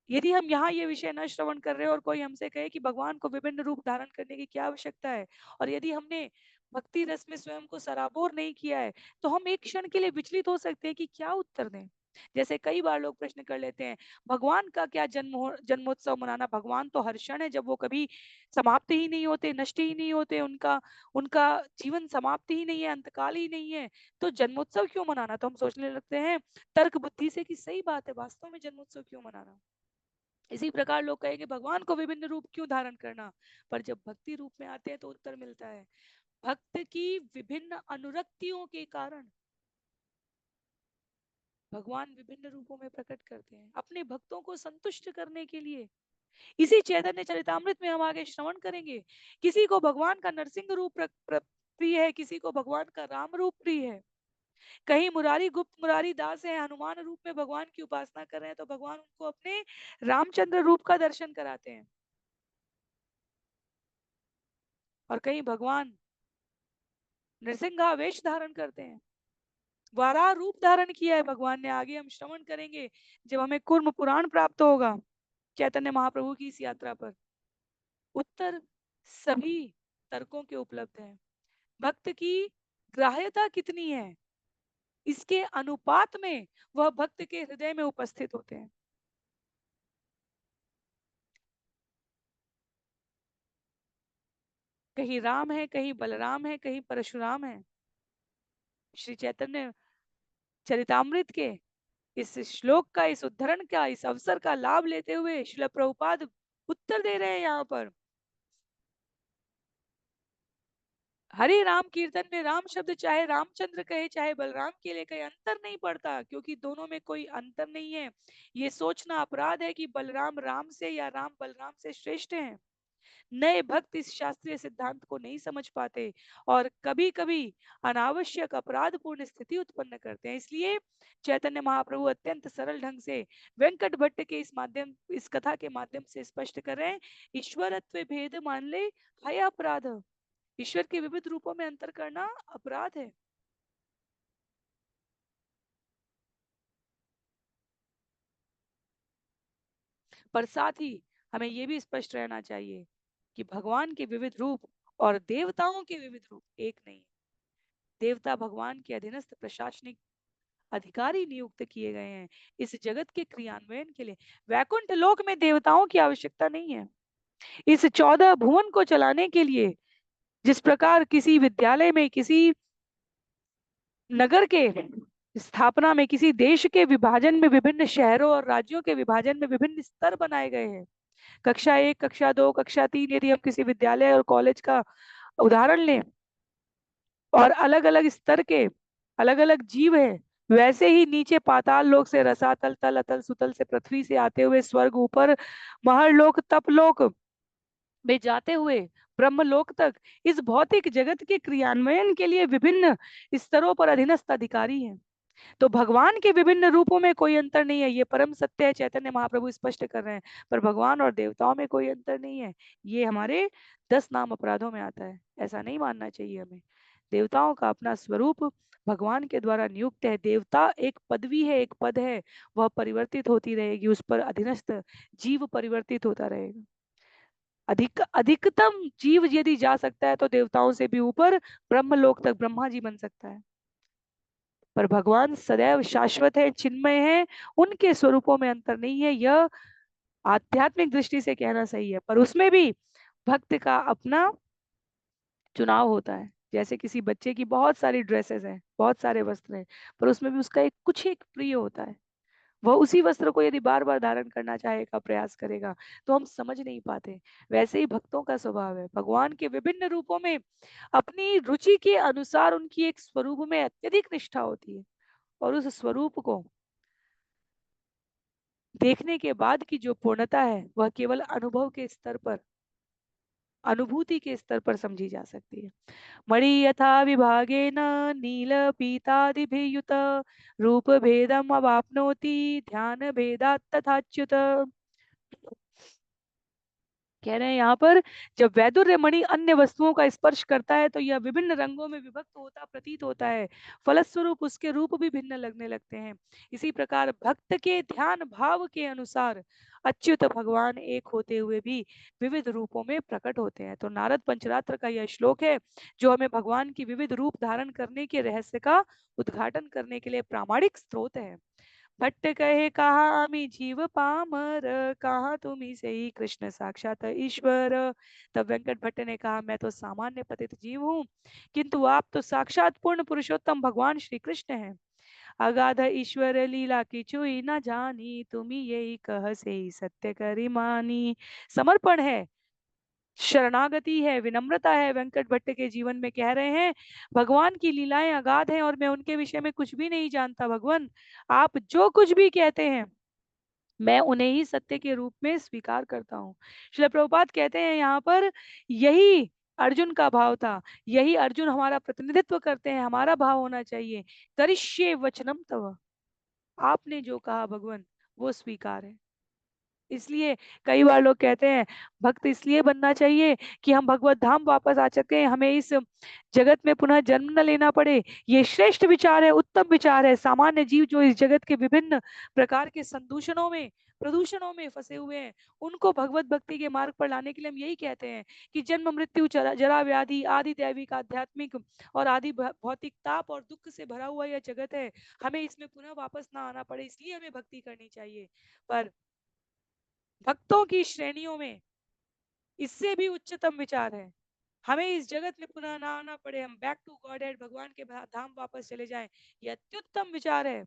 यदि हम यहाँ ये विषय न श्रवण कर रहे हैं और कोई हमसे कहे कि भगवान को विभिन्न रूप धारण करने की क्या आवश्यकता है, और यदि हमने भक्ति रस में स्वयं को सराबोर नहीं किया है, तो हम एक क्षण के लिए विचलित हो सकते हैं कि क्या उत्तर दें। जैसे कई बार लोग प्रश्न कर लेते हैं, भगवान का क्या जन्मोत्सव मनाना, भगवान तो हर क्षण है, जब वो कभी समाप्त ही नहीं होते, नष्ट ही नहीं होते, उनका उनका जीवन समाप्त ही नहीं है, अंतकाल ही नहीं है, तो जन्मोत्सव क्यों मनाना। तो हम सोचने लगते हैं तर्क बुद्धि से कि सही बात है, वास्तव में जन्मोत्सव क्यों मनाना। इसी प्रकार लोग कहेंगे भगवान को विभिन्न रूप क्यों धारण करना, पर जब भक्ति रूप में आते हैं तो उत्तर मिलता है, भक्त की विभिन्न अनुरक्तियों के कारण भगवान विभिन्न रूपों में प्रकट करते हैं अपने भक्तों को संतुष्ट करने के लिए। इसी चैतन्य चरितामृत में हम आगे श्रवण करेंगे, किसी को भगवान का नरसिंह रूप प्रिय है, किसी को भगवान का राम रूप प्रिय है, कहीं मुरारी गुप्त मुरारी दास है, हनुमान रूप में भगवान की उपासना कर रहे हैं, तो भगवान उनको अपने रामचंद्र रूप का दर्शन कराते हैं। और कहीं भगवान नृसिंह वेश धारण करते हैं, वाराह रूप धारण किया है भगवान ने। आगे हम श्रवण करेंगे जब हमें कुर्म पुराण प्राप्त होगा चैतन्य महाप्रभु की इस यात्रा पर, उत्तर सभी तर्कों के उपलब्ध है। भक्त की ग्राह्यता कितनी है, इसके अनुपात में वह भक्त के हृदय में उपस्थित होते हैं। कहीं राम है, कहीं बलराम है, कहीं परशुराम है। श्री चैतन्य चरितामृत के इस श्लोक का, इस उद्धरण का, इस अवसर का लाभ लेते हुए श्रील प्रभुपाद उत्तर दे रहे हैं यहाँ पर। हरे राम कीर्तन में राम शब्द चाहे रामचंद्र कहे चाहे बलराम के लिए कहे, अंतर नहीं पड़ता, क्योंकि दोनों में कोई अंतर नहीं है। ये सोचना अपराध है कि बलराम राम से या राम बलराम से श्रेष्ठ हैं। नए भक्त इस शास्त्रीय सिद्धांत को नहीं समझ पाते और कभी कभी अनावश्यक अपराधपूर्ण स्थिति उत्पन्न करते हैं। इसलिए चैतन्य महाप्रभु अत्यंत सरल ढंग से वेंकट भट्ट के इस कथा के माध्यम से स्पष्ट कर रहे हैं, ईश्वरत्व भेद मान ले है अपराध। ईश्वर के विविध रूपों में अंतर करना अपराध है। पर साथ ही हमें यह भी स्पष्ट रहना चाहिए कि भगवान के विविध रूप और देवताओं के विविध रूप एक नहीं है। देवता भगवान के अधीनस्थ प्रशासनिक अधिकारी नियुक्त किए गए हैं इस जगत के क्रियान्वयन के लिए। वैकुंठ लोक में देवताओं की आवश्यकता नहीं है। इस 14 भुवन को चलाने के लिए जिस प्रकार किसी विद्यालय में, किसी नगर के स्थापना में, किसी देश के विभाजन में, विभिन्न शहरों और राज्यों के विभाजन में विभिन्न स्तर बनाए गए हैं, कक्षा 1, कक्षा 2, कक्षा 3, यदि हम किसी विद्यालय और कॉलेज का उदाहरण लें, और अलग अलग स्तर के अलग अलग जीव हैं, वैसे ही नीचे पाताल लोक से रसातल, तल अतल सुतल से पृथ्वी से आते हुए स्वर्ग, ऊपर महरलोक तपलोक में जाते हुए ब्रह्मलोक तक इस भौतिक जगत के क्रियान्वयन के लिए विभिन्न स्तरों पर अधीनस्थ अधिकारी हैं। तो भगवान के विभिन्न रूपों में कोई अंतर नहीं है, ये परम सत्य है, चैतन्य महाप्रभु स्पष्ट कर रहे हैं। पर भगवान और देवताओं में कोई अंतर नहीं है, ये हमारे 10 नाम अपराधों में आता है। ऐसा नहीं मानना चाहिए हमें। देवताओं का अपना स्वरूप भगवान के द्वारा नियुक्त है। देवता एक पदवी है, एक पद है, वह परिवर्तित होती रहेगी, उस पर अधीनस्थ जीव परिवर्तित होता रहेगा। अधिकतम जीव यदि जा सकता है तो देवताओं से भी ऊपर ब्रह्मलोक तक ब्रह्मा जी बन सकता है। पर भगवान सदैव शाश्वत है, चिन्मय है, उनके स्वरूपों में अंतर नहीं है। यह आध्यात्मिक दृष्टि से कहना सही है, पर उसमें भी भक्त का अपना चुनाव होता है। जैसे किसी बच्चे की बहुत सारी ड्रेसेस हैं, बहुत सारे वस्त्र हैं, पर उसमें भी उसका एक कुछ एक प्रिय होता है, वह उसी वस्त्र को यदि बार बार धारण करना चाहेगा, प्रयास करेगा, तो हम समझ नहीं पाते। वैसे ही भक्तों का स्वभाव है, भगवान के विभिन्न रूपों में अपनी रुचि के अनुसार उनकी एक स्वरूप में अत्यधिक निष्ठा होती है, और उस स्वरूप को देखने के बाद की जो पूर्णता है वह केवल अनुभव के स्तर पर, अनुभूति के स्तर पर समझी जा सकती है। मणि यथा विभागेन नील पीतादिभिर्युत रूप भेदम अवाप्नोति ध्यान भेदात् तथाच्युत। कह रहे हैं यहाँ पर, जब वैदुर्य मणि अन्य वस्तुओं का स्पर्श करता है तो यह विभिन्न रंगों में विभक्त होता प्रतीत होता है, फलस्वरूप उसके रूप भी भिन्न लगने लगते हैं। इसी प्रकार भक्त के ध्यान भाव के अनुसार अच्युत भगवान एक होते हुए भी विविध रूपों में प्रकट होते हैं। तो नारद पंचरात्र का यह श्लोक है जो हमें भगवान की विविध रूप धारण करने के रहस्य का उद्घाटन करने के लिए प्रामाणिक स्रोत है। भट्ट कहे कहा आमी जीव पामर, कहा तुम से ही कृष्ण साक्षात ईश्वर। तब वेंकट भट्ट ने कहा, मैं तो सामान्य पतित जीव हूँ, किंतु आप तो साक्षात पूर्ण पुरुषोत्तम भगवान श्री कृष्ण हैं। अगाध ईश्वर लीला की चुई न जानी, तुम्ही यही कह से ही सत्य करी मानी। समर्पण है, शरणागति है, विनम्रता है, वेंकट भट्ट के जीवन में। कह रहे हैं भगवान की लीलाएं अगाध हैं और मैं उनके विषय में कुछ भी नहीं जानता। भगवान, आप जो कुछ भी कहते हैं मैं उन्हें ही सत्य के रूप में स्वीकार करता हूँ। श्रील प्रभुपाद कहते हैं यहाँ पर, यही अर्जुन का भाव था, यही अर्जुन हमारा प्रतिनिधित्व करते हैं, हमारा भाव होना चाहिए। करिष्ये वचनम तव, आपने जो कहा भगवान वो स्वीकार है। इसलिए कई बार लोग कहते हैं भक्त इसलिए बनना चाहिए कि हम भगवत धाम वापस आ सके, हमें इस जगत में पुनः जन्म न लेना पड़े। ये श्रेष्ठ विचार है, उत्तम विचार है। सामान्य जीव जो इस जगत के विभिन्न प्रकार के संदूषणों में, प्रदूषणों में फंसे हुए हैं, उनको भगवत भक्ति के मार्ग पर लाने के लिए हम यही कहते हैं कि जन्म मृत्यु जरा व्याधि आदि दैविक आध्यात्मिक और आदि भौतिक ताप और दुख से भरा हुआ यह जगत है, हमें इसमें पुनः वापस ना आना पड़े, इसलिए हमें भक्ति करनी चाहिए। पर भक्तों की श्रेणियों में इससे भी उच्चतम विचार है, हमें इस जगत में पुनः ना आना पड़े, हम बैक टू गॉड एड भगवान के धाम वापस चले जाएं। ये अत्युत्तम विचार है।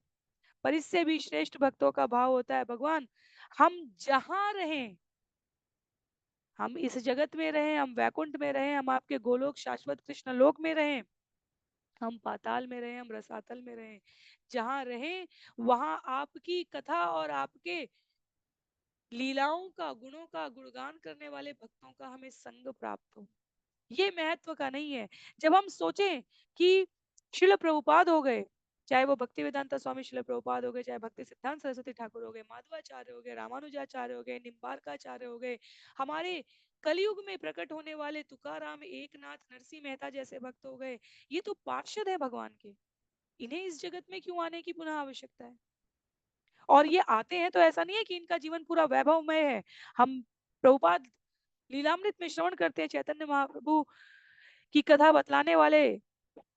पर इससे भी श्रेष्ठ भक्तों का भाव होता है, भगवान हम जहां रहें, हम इस जगत में रहें, हम वैकुंठ में रहें, हम आपके गोलोक शाश्वत कृष्ण लोक में रहें, हम पाताल में रहें, हम रसातल में रहें, जहां रहें वहां आपकी कथा और आपके लीलाओं का, गुणों का गुणगान करने वाले भक्तों का हमें संग प्राप्त हो। ये महत्व का नहीं है। जब हम सोचें कि शिल प्रभुपाद हो गए, चाहे वो भक्ति वेदांता स्वामी शिल प्रभुपाद हो गए, चाहे भक्ति सिद्धांत सरस्वती ठाकुर हो गए, माधवाचार्य हो गए, रामानुजाचार्य हो गए, निम्बारकाचार्य हो गए, हमारे कलयुग में प्रकट होने वाले तुकाराम, एकनाथ, नरसिंह मेहता जैसे भक्त हो गए, ये तो पार्षद है भगवान के, इन्हें इस जगत में क्यों आने की पुनः आवश्यकता है? और ये आते हैं तो ऐसा नहीं है कि इनका जीवन पूरा वैभवमय है। हम प्रभुपाद लीलामृत में श्रवण करते हैं चैतन्य महाप्रभु की कथा बतलाने वाले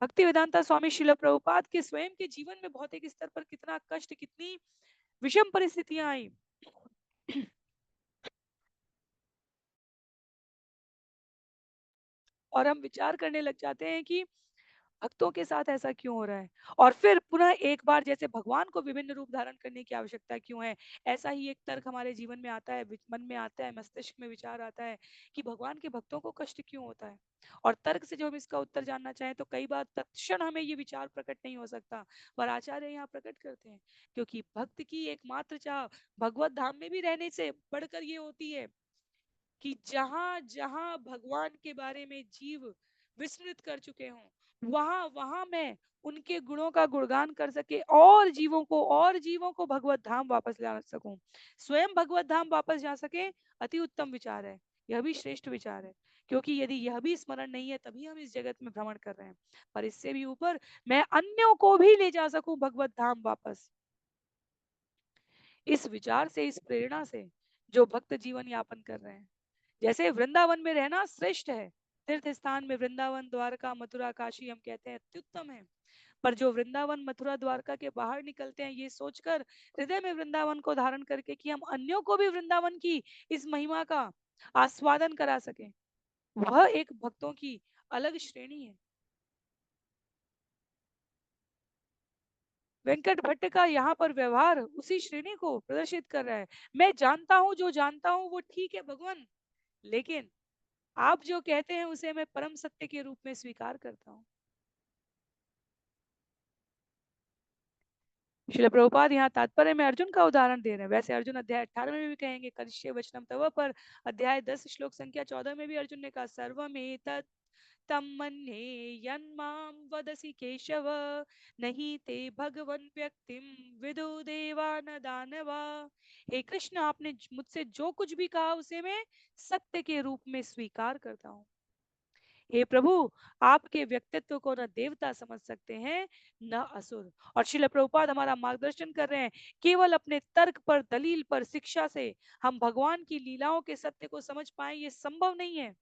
भक्ति वेदांता स्वामी शिल प्रभुपाद के स्वयं के जीवन में भौतिक स्तर पर कितना कष्ट, कितनी विषम परिस्थितियां आई। और हम विचार करने लग जाते हैं कि भक्तों के साथ ऐसा क्यों हो रहा है, और फिर पुनः एक बार जैसे भगवान को विभिन्न रूप धारण करने की आवश्यकता क्यों है, ऐसा ही एक तर्क हमारे जीवन में आता है, मन में आता है, मस्तिष्क में विचार आता है कि भगवान के भक्तों को कष्ट क्यों होता है। और तर्क से जब हम इसका उत्तर जानना चाहें तो कई बार तत्क्षण हमें ये विचार प्रकट नहीं हो सकता, पर आचार्य यहाँ प्रकट करते हैं। क्योंकि भक्त की एकमात्र चाह भगवत धाम में भी रहने से बढ़कर ये होती है कि जहां जहां भगवान के बारे में जीव विस्मृत कर चुके हों, वहां वहां मैं उनके गुणों का गुणगान कर सके और जीवों को भगवत धाम वापस ला सकूं, स्वयं भगवत धाम वापस जा सके। अति उत्तम विचार है, यह भी श्रेष्ठ विचार है। क्योंकि यदि यह भी स्मरण नहीं है तभी हम इस जगत में भ्रमण कर रहे हैं, पर इससे भी ऊपर मैं अन्यों को भी ले जा सकूं भगवत धाम वापस। इस विचार से, इस प्रेरणा से जो भक्त जीवन यापन कर रहे हैं, जैसे वृंदावन में रहना श्रेष्ठ है, तीर्थ स्थान में वृंदावन, द्वारका, मथुरा, काशी हम कहते हैं अत्युत्तम है। पर जो वृंदावन, मथुरा, द्वारका के बाहर निकलते हैं ये सोचकर हृदय में वृंदावन को धारण करके कि हम अन्यों को भी वृंदावन की इस महिमा का आस्वादन करा सके, वह एक भक्तों की अलग श्रेणी है। वेंकट भट्ट का यहाँ पर व्यवहार उसी श्रेणी को प्रदर्शित कर रहा है। मैं जानता हूँ, जो जानता हूँ वो ठीक है भगवान, लेकिन आप जो कहते हैं उसे मैं परम सत्य के रूप में स्वीकार करता हूँ। श्रील प्रभुपाद यहाँ तात्पर्य में अर्जुन का उदाहरण दे रहे हैं। वैसे अर्जुन अध्याय 18 में भी कहेंगे करिष्ये वचनम तव, पर अध्याय 10 श्लोक संख्या 14 में भी अर्जुन ने कहा सर्वमेतत् तं मन्ये यन्मां वदसि केशव, नहीं ते भगवन् व्यक्तिं विदु देवा न दानवा। हे कृष्ण, आपने मुझसे जो कुछ भी कहा उसे मैं सत्य के रूप में स्वीकार करता हूँ। हे प्रभु, आपके व्यक्तित्व को न देवता समझ सकते हैं न असुर। और श्रील प्रभुपाद हमारा मार्गदर्शन कर रहे हैं, केवल अपने तर्क पर, दलील पर, शिक्षा से हम भगवान की लीलाओं के सत्य को समझ पाए, ये संभव नहीं है।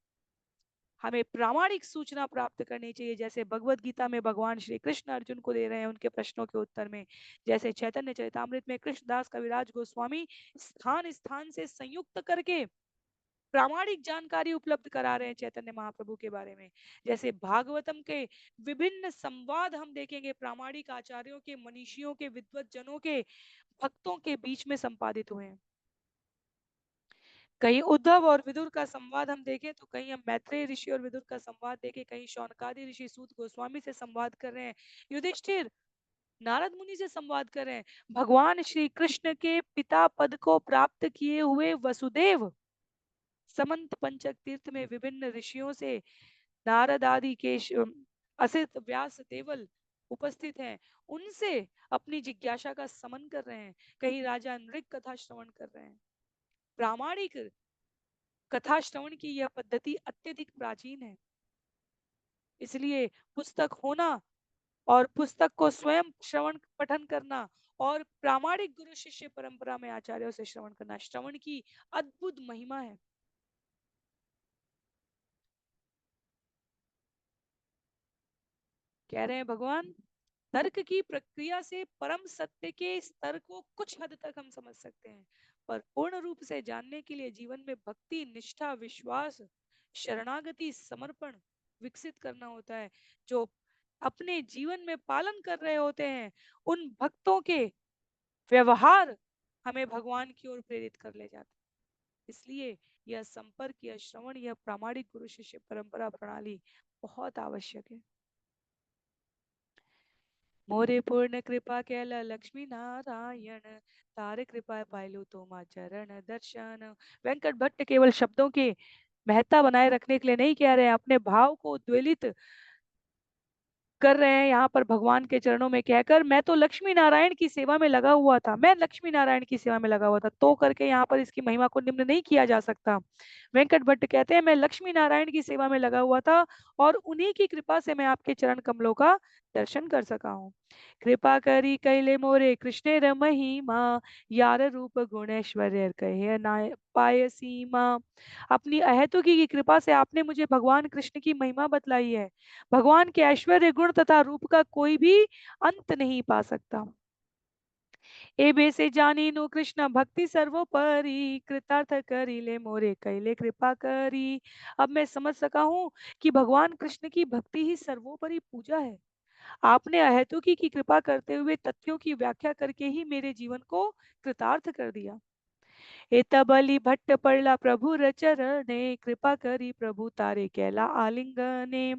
हमें प्रामाणिक सूचना प्राप्त करनी चाहिए, जैसे भगवत गीता में भगवान श्री कृष्ण अर्जुन को दे रहे हैं उनके प्रश्नों के उत्तर में, जैसे चैतन्य चरितामृत में कृष्णदास कविराज गोस्वामी स्थान स्थान से संयुक्त करके प्रामाणिक जानकारी उपलब्ध करा रहे हैं चैतन्य महाप्रभु के बारे में। जैसे भागवतम के विभिन्न संवाद हम देखेंगे प्रामाणिक आचार्यों के, मनीषियों के, विद्वत जनों के, भक्तों के बीच में संपादित हुए हैं। कहीं उद्धव और विदुर का संवाद हम देखें तो कहीं हम मैत्रेय ऋषि और विदुर का संवाद देखें, कहीं शौनकादि ऋषि सूत गोस्वामी से संवाद कर रहे हैं, युधिष्ठिर नारद मुनि से संवाद कर रहे हैं, भगवान श्री कृष्ण के पिता पद को प्राप्त किए हुए वसुदेव समंत पंचक तीर्थ में विभिन्न ऋषियों से नारद आदि के असित व्यास देवल उपस्थित हैं, उनसे अपनी जिज्ञासा का समन कर रहे हैं, कहीं राजा नृग कथा श्रवण कर रहे हैं। प्रामाणिक कथा श्रवण की यह पद्धति अत्यधिक प्राचीन है, इसलिए पुस्तक होना और पुस्तक को स्वयं श्रवण पठन करना और प्रामाणिक गुरु शिष्य परंपरा में आचार्यों से श्रवण करना श्रवण की अद्भुत महिमा है। कह रहे हैं भगवान, तर्क की प्रक्रिया से परम सत्य के स्तर को कुछ हद तक हम समझ सकते हैं, पर पूर्ण रूप से जानने के लिए जीवन में भक्ति, निष्ठा, विश्वास, शरणागति, समर्पण विकसित करना होता है, जो अपने जीवन में पालन कर रहे होते हैं। उन भक्तों के व्यवहार हमें भगवान की ओर प्रेरित कर ले जाते हैं। इसलिए यह संपर्क, यह श्रवण, यह प्रामाणिक गुरु शिष्य परंपरा प्रणाली बहुत आवश्यक है। मोरे पूर्ण कृपा कैला लक्ष्मी नारायण, तारे कृपा पायलु तुम चरण दर्शन। वेंकट भट्ट केवल शब्दों की महत्ता बनाए रखने के लिए नहीं कह रहे हैं, अपने भाव को उद्वेलित कर रहे हैं यहाँ पर भगवान के चरणों में कहकर, मैं तो लक्ष्मी नारायण की सेवा में लगा हुआ था, मैं लक्ष्मी नारायण की सेवा में लगा हुआ था, तो करके यहाँ पर इसकी महिमा को निम्न नहीं किया जा सकता। वेंकट भट्ट कहते हैं मैं लक्ष्मी नारायण की सेवा में लगा हुआ था और उन्हीं की कृपा से मैं आपके चरण कमलों का दर्शन कर सका हूँ। कृपा करी कैले मोरे कृष्ण महिमा, यार रूप गुणेश्वर्य कहे ना पाय सीमा। अपनी अहेतुकी की कृपा से आपने मुझे भगवान कृष्ण की महिमा बतलाई है। भगवान के ऐश्वर्य, गुण तथा रूप का कोई भी अंत नहीं पा सकता। एबे से जानी नु कृष्ण भक्ति सर्वोपरि, कृतार्थ करी ले मोरे कैले कृपा करी। अब मैं समझ सका हूँ कि भगवान कृष्ण की भक्ति ही सर्वोपरि पूजा है। आपने अहेतुकी की कृपा करते हुए तथ्यों की व्याख्या करके ही मेरे जीवन को कृतार्थ कर दिया। एतबली भट्ट पड़ला प्रभु रचरणे, कृपा करी प्रभु तारे कैला आलिंगने।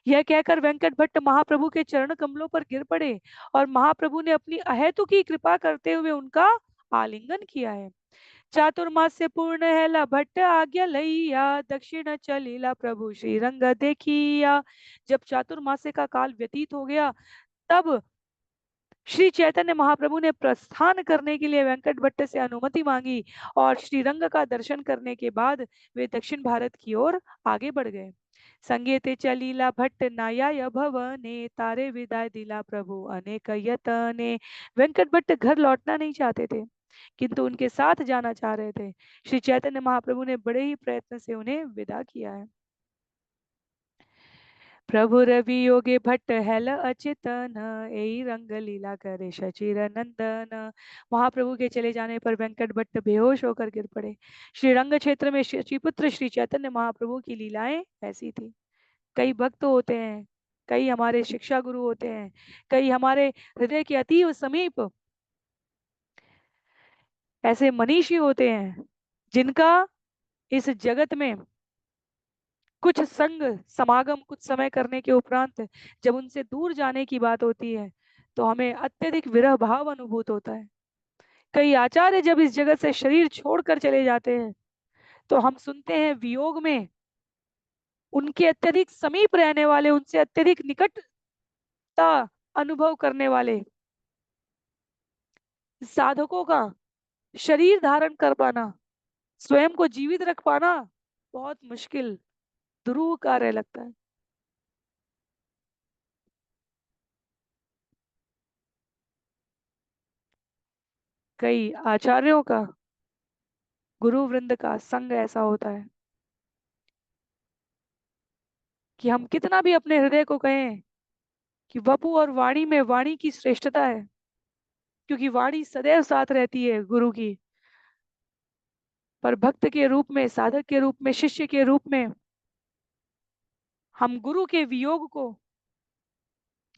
यह कहकर वेंकट भट्ट महाप्रभु के चरण कमलों पर गिर पड़े और महाप्रभु ने अपनी अहेतुकी कृपा करते हुए उनका आलिंगन किया है। चातुर्मास्य पूर्ण हैला भट्ट आज्ञा लैया, दक्षिण चलीला प्रभु श्री रंग देखिया। जब चातुर्मास्य का काल व्यतीत हो गया, तब श्री चैतन्य महाप्रभु ने प्रस्थान करने के लिए वेंकट भट्ट से अनुमति मांगी और श्रीरंग का दर्शन करने के बाद वे दक्षिण भारत की ओर आगे बढ़ गए। संगीते चलीला भट्ट नाया भवने, तारे विदाय दिला प्रभु अनेक यतने। वेंकट भट्ट घर लौटना नहीं चाहते थे, किंतु उनके साथ जाना चाह रहे थे। श्री चैतन्य महाप्रभु ने बड़े ही प्रयत्न से उन्हें विदा किया है। प्रभु रवि योगे भट्ट हेल अचेतन, यही रंग लीला करे शचिर नंदन। महाप्रभु के चले जाने पर वेंकट भट्ट बेहोश होकर गिर पड़े। श्री रंग क्षेत्र में शचिपुत्र श्री चैतन्य महाप्रभु की लीलाएं ऐसी थी। कई भक्त होते हैं, कई हमारे शिक्षा गुरु होते हैं, कई हमारे हृदय के अति समीप ऐसे मनीषी होते हैं जिनका इस जगत में कुछ संग समागम कुछ समय करने के उपरांत जब उनसे दूर जाने की बात होती है तो हमें अत्यधिक विरह भाव अनुभूत होता है। कई आचार्य जब इस जगत से शरीर छोड़कर चले जाते हैं तो हम सुनते हैं वियोग में उनके अत्यधिक समीप रहने वाले, उनसे अत्यधिक निकटता अनुभव करने वाले साधकों का शरीर धारण कर पाना, स्वयं को जीवित रख पाना बहुत मुश्किल दुरूह कार्य लगता है। कई आचार्यों का, गुरु वृंद का संग ऐसा होता है कि हम कितना भी अपने हृदय को कहें कि वपु और वाणी में वाणी की श्रेष्ठता है, क्योंकि वाणी सदैव साथ रहती है गुरु की, पर भक्त के रूप में, साधक के रूप में, शिष्य के रूप में हम गुरु के वियोग को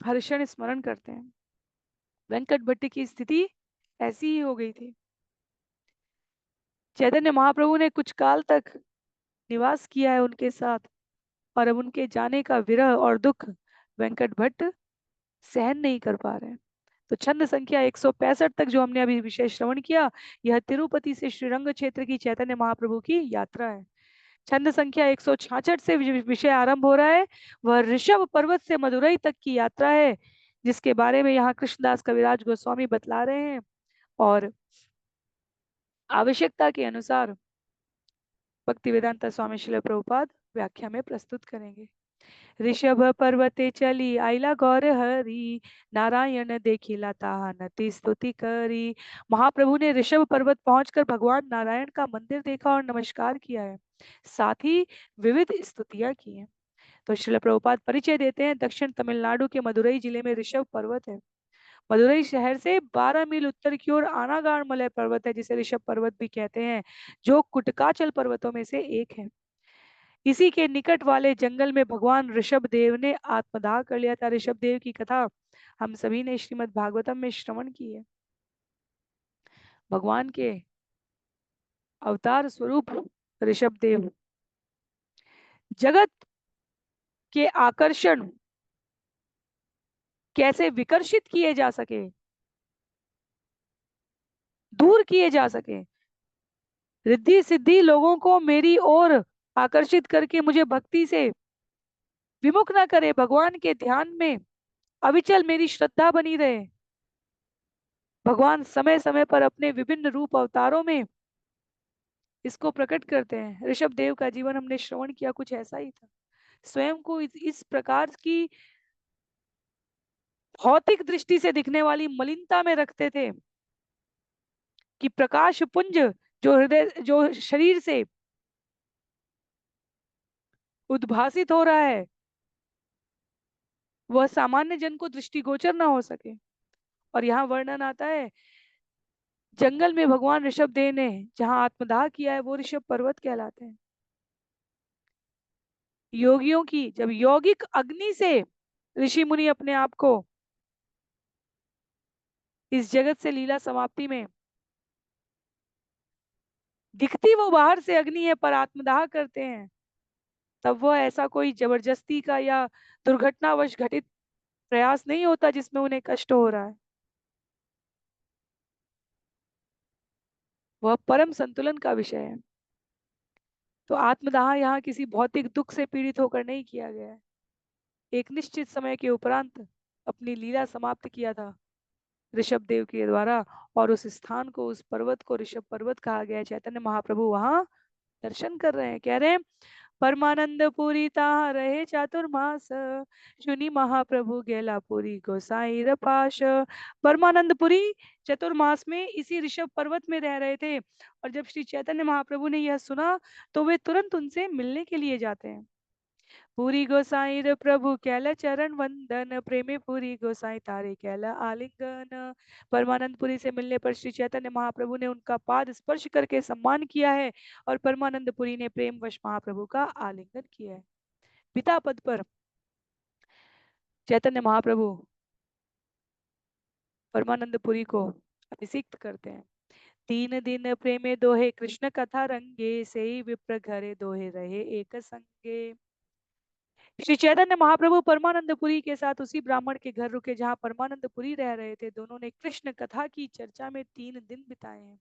हर क्षण स्मरण करते हैं। वेंकट भट्ट की स्थिति ऐसी ही हो गई थी। चैतन्य महाप्रभु ने कुछ काल तक निवास किया है उनके साथ, और अब उनके जाने का विरह और दुख वेंकट भट्ट सहन नहीं कर पा रहे हैं। तो छंद संख्या 165 तक जो हमने अभी विशेष श्रवण किया, यह तिरुपति से श्रीरंग क्षेत्र की चैतन्य महाप्रभु की यात्रा है। छंद संख्या 166 से विषय आरंभ हो रहा है, वह ऋषभ पर्वत से मदुरई तक की यात्रा है, जिसके बारे में यहाँ कृष्णदास कविराज गोस्वामी बतला रहे हैं और आवश्यकता के अनुसार भक्तिवेदांत स्वामी श्रील प्रभुपाद व्याख्या में प्रस्तुत करेंगे। ऋषभ पर्वते चली आइला गौर हरी, नारायण देखिला ताहा नति स्तुति करी। महाप्रभु ने ऋषभ पर्वत पहुंचकर भगवान नारायण का मंदिर देखा और नमस्कार किया है, साथ ही विविध स्तुतियां की हैं। तो श्रील प्रभुपाद परिचय देते हैं, दक्षिण तमिलनाडु के मदुरई जिले में ऋषभ पर्वत है। मदुरई शहर से 12 मील उत्तर की ओर आनागार मलय पर्वत है, जिसे ऋषभ पर्वत भी कहते हैं, जो कुटकाचल पर्वतों में से एक है। इसी के निकट वाले जंगल में भगवान ऋषभ देव ने आत्मदाह कर लिया था। ऋषभ देव की कथा हम सभी ने श्रीमद् भागवतम में श्रवण की है। भगवान के अवतार स्वरूप ऋषभ देव जगत के आकर्षण कैसे विकर्षित किए जा सके, दूर किए जा सके, रिद्धि सिद्धि लोगों को मेरी ओर आकर्षित करके मुझे भक्ति से विमुख ना करे, भगवान के ध्यान में अविचल मेरी श्रद्धा बनी रहे। भगवान समय समय पर अपने विभिन्न रूप अवतारों में इसको प्रकट करते हैं। ऋषभ देव का जीवन हमने श्रवण किया, कुछ ऐसा ही था। स्वयं को इस प्रकार की भौतिक दृष्टि से दिखने वाली मलिनता में रखते थे कि प्रकाश पुंज जो हृदय जो शरीर से उद्भासित हो रहा है वह सामान्य जन को दृष्टिगोचर ना हो सके। और यहाँ वर्णन आता है, जंगल में भगवान ऋषभ देव ने जहां आत्मदाह किया है वो ऋषभ पर्वत कहलाते हैं। योगियों की जब यौगिक अग्नि से ऋषि मुनि अपने आप को इस जगत से लीला समाप्ति में दिखती वो बाहर से अग्नि है पर आत्मदाह करते हैं, तब वह ऐसा कोई जबरदस्ती का या दुर्घटनावश घटित प्रयास नहीं होता जिसमें उन्हें कष्ट हो रहा है। वह परम संतुलन का विषय है। तो आत्मदाह यहाँ किसी भौतिक दुख से पीड़ित होकर नहीं किया गया है। एक निश्चित समय के उपरांत अपनी लीला समाप्त किया था ऋषभ देव के द्वारा, और उस स्थान को, उस पर्वत को ऋषभ पर्वत कहा गया है। चैतन्य महाप्रभु वहां दर्शन कर रहे हैं, कह रहे हैं, परमानंद पुरी ता रहे चातुर्मास, सुनी महाप्रभु गेला पुरी गोसाई रपाश। परमानंदपुरी चतुर्मास में इसी ऋषभ पर्वत में रह रहे थे, और जब श्री चैतन्य महाप्रभु ने यह सुना तो वे तुरंत उनसे मिलने के लिए जाते हैं। पूरी गोसाई रे प्रभु कैला चरण वंदन, प्रेमी पूरी गोसाई तारे कैला आलिंगन। परमानंदपुरी से मिलने पर श्री चैतन्य महाप्रभु ने उनका पाद स्पर्श करके सम्मान किया है, और परमानंदपुरी ने प्रेमवश महाप्रभु का आलिंगन किया है। पिता पद पर चैतन्य महाप्रभु परमानंदपुरी को अभिषिक्त करते हैं। 3 दिन प्रेमे दोहे कृष्ण कथा रंगे, से विप्र घरे दोहे रहे एक संगे। श्री चैतन्य महाप्रभु परमानंदपुरी के साथ उसी ब्राह्मण के घर रुके जहाँ परमानंदपुरी रह रहे थे। दोनों ने कृष्ण कथा की चर्चा में 3 दिन बिताए हैं।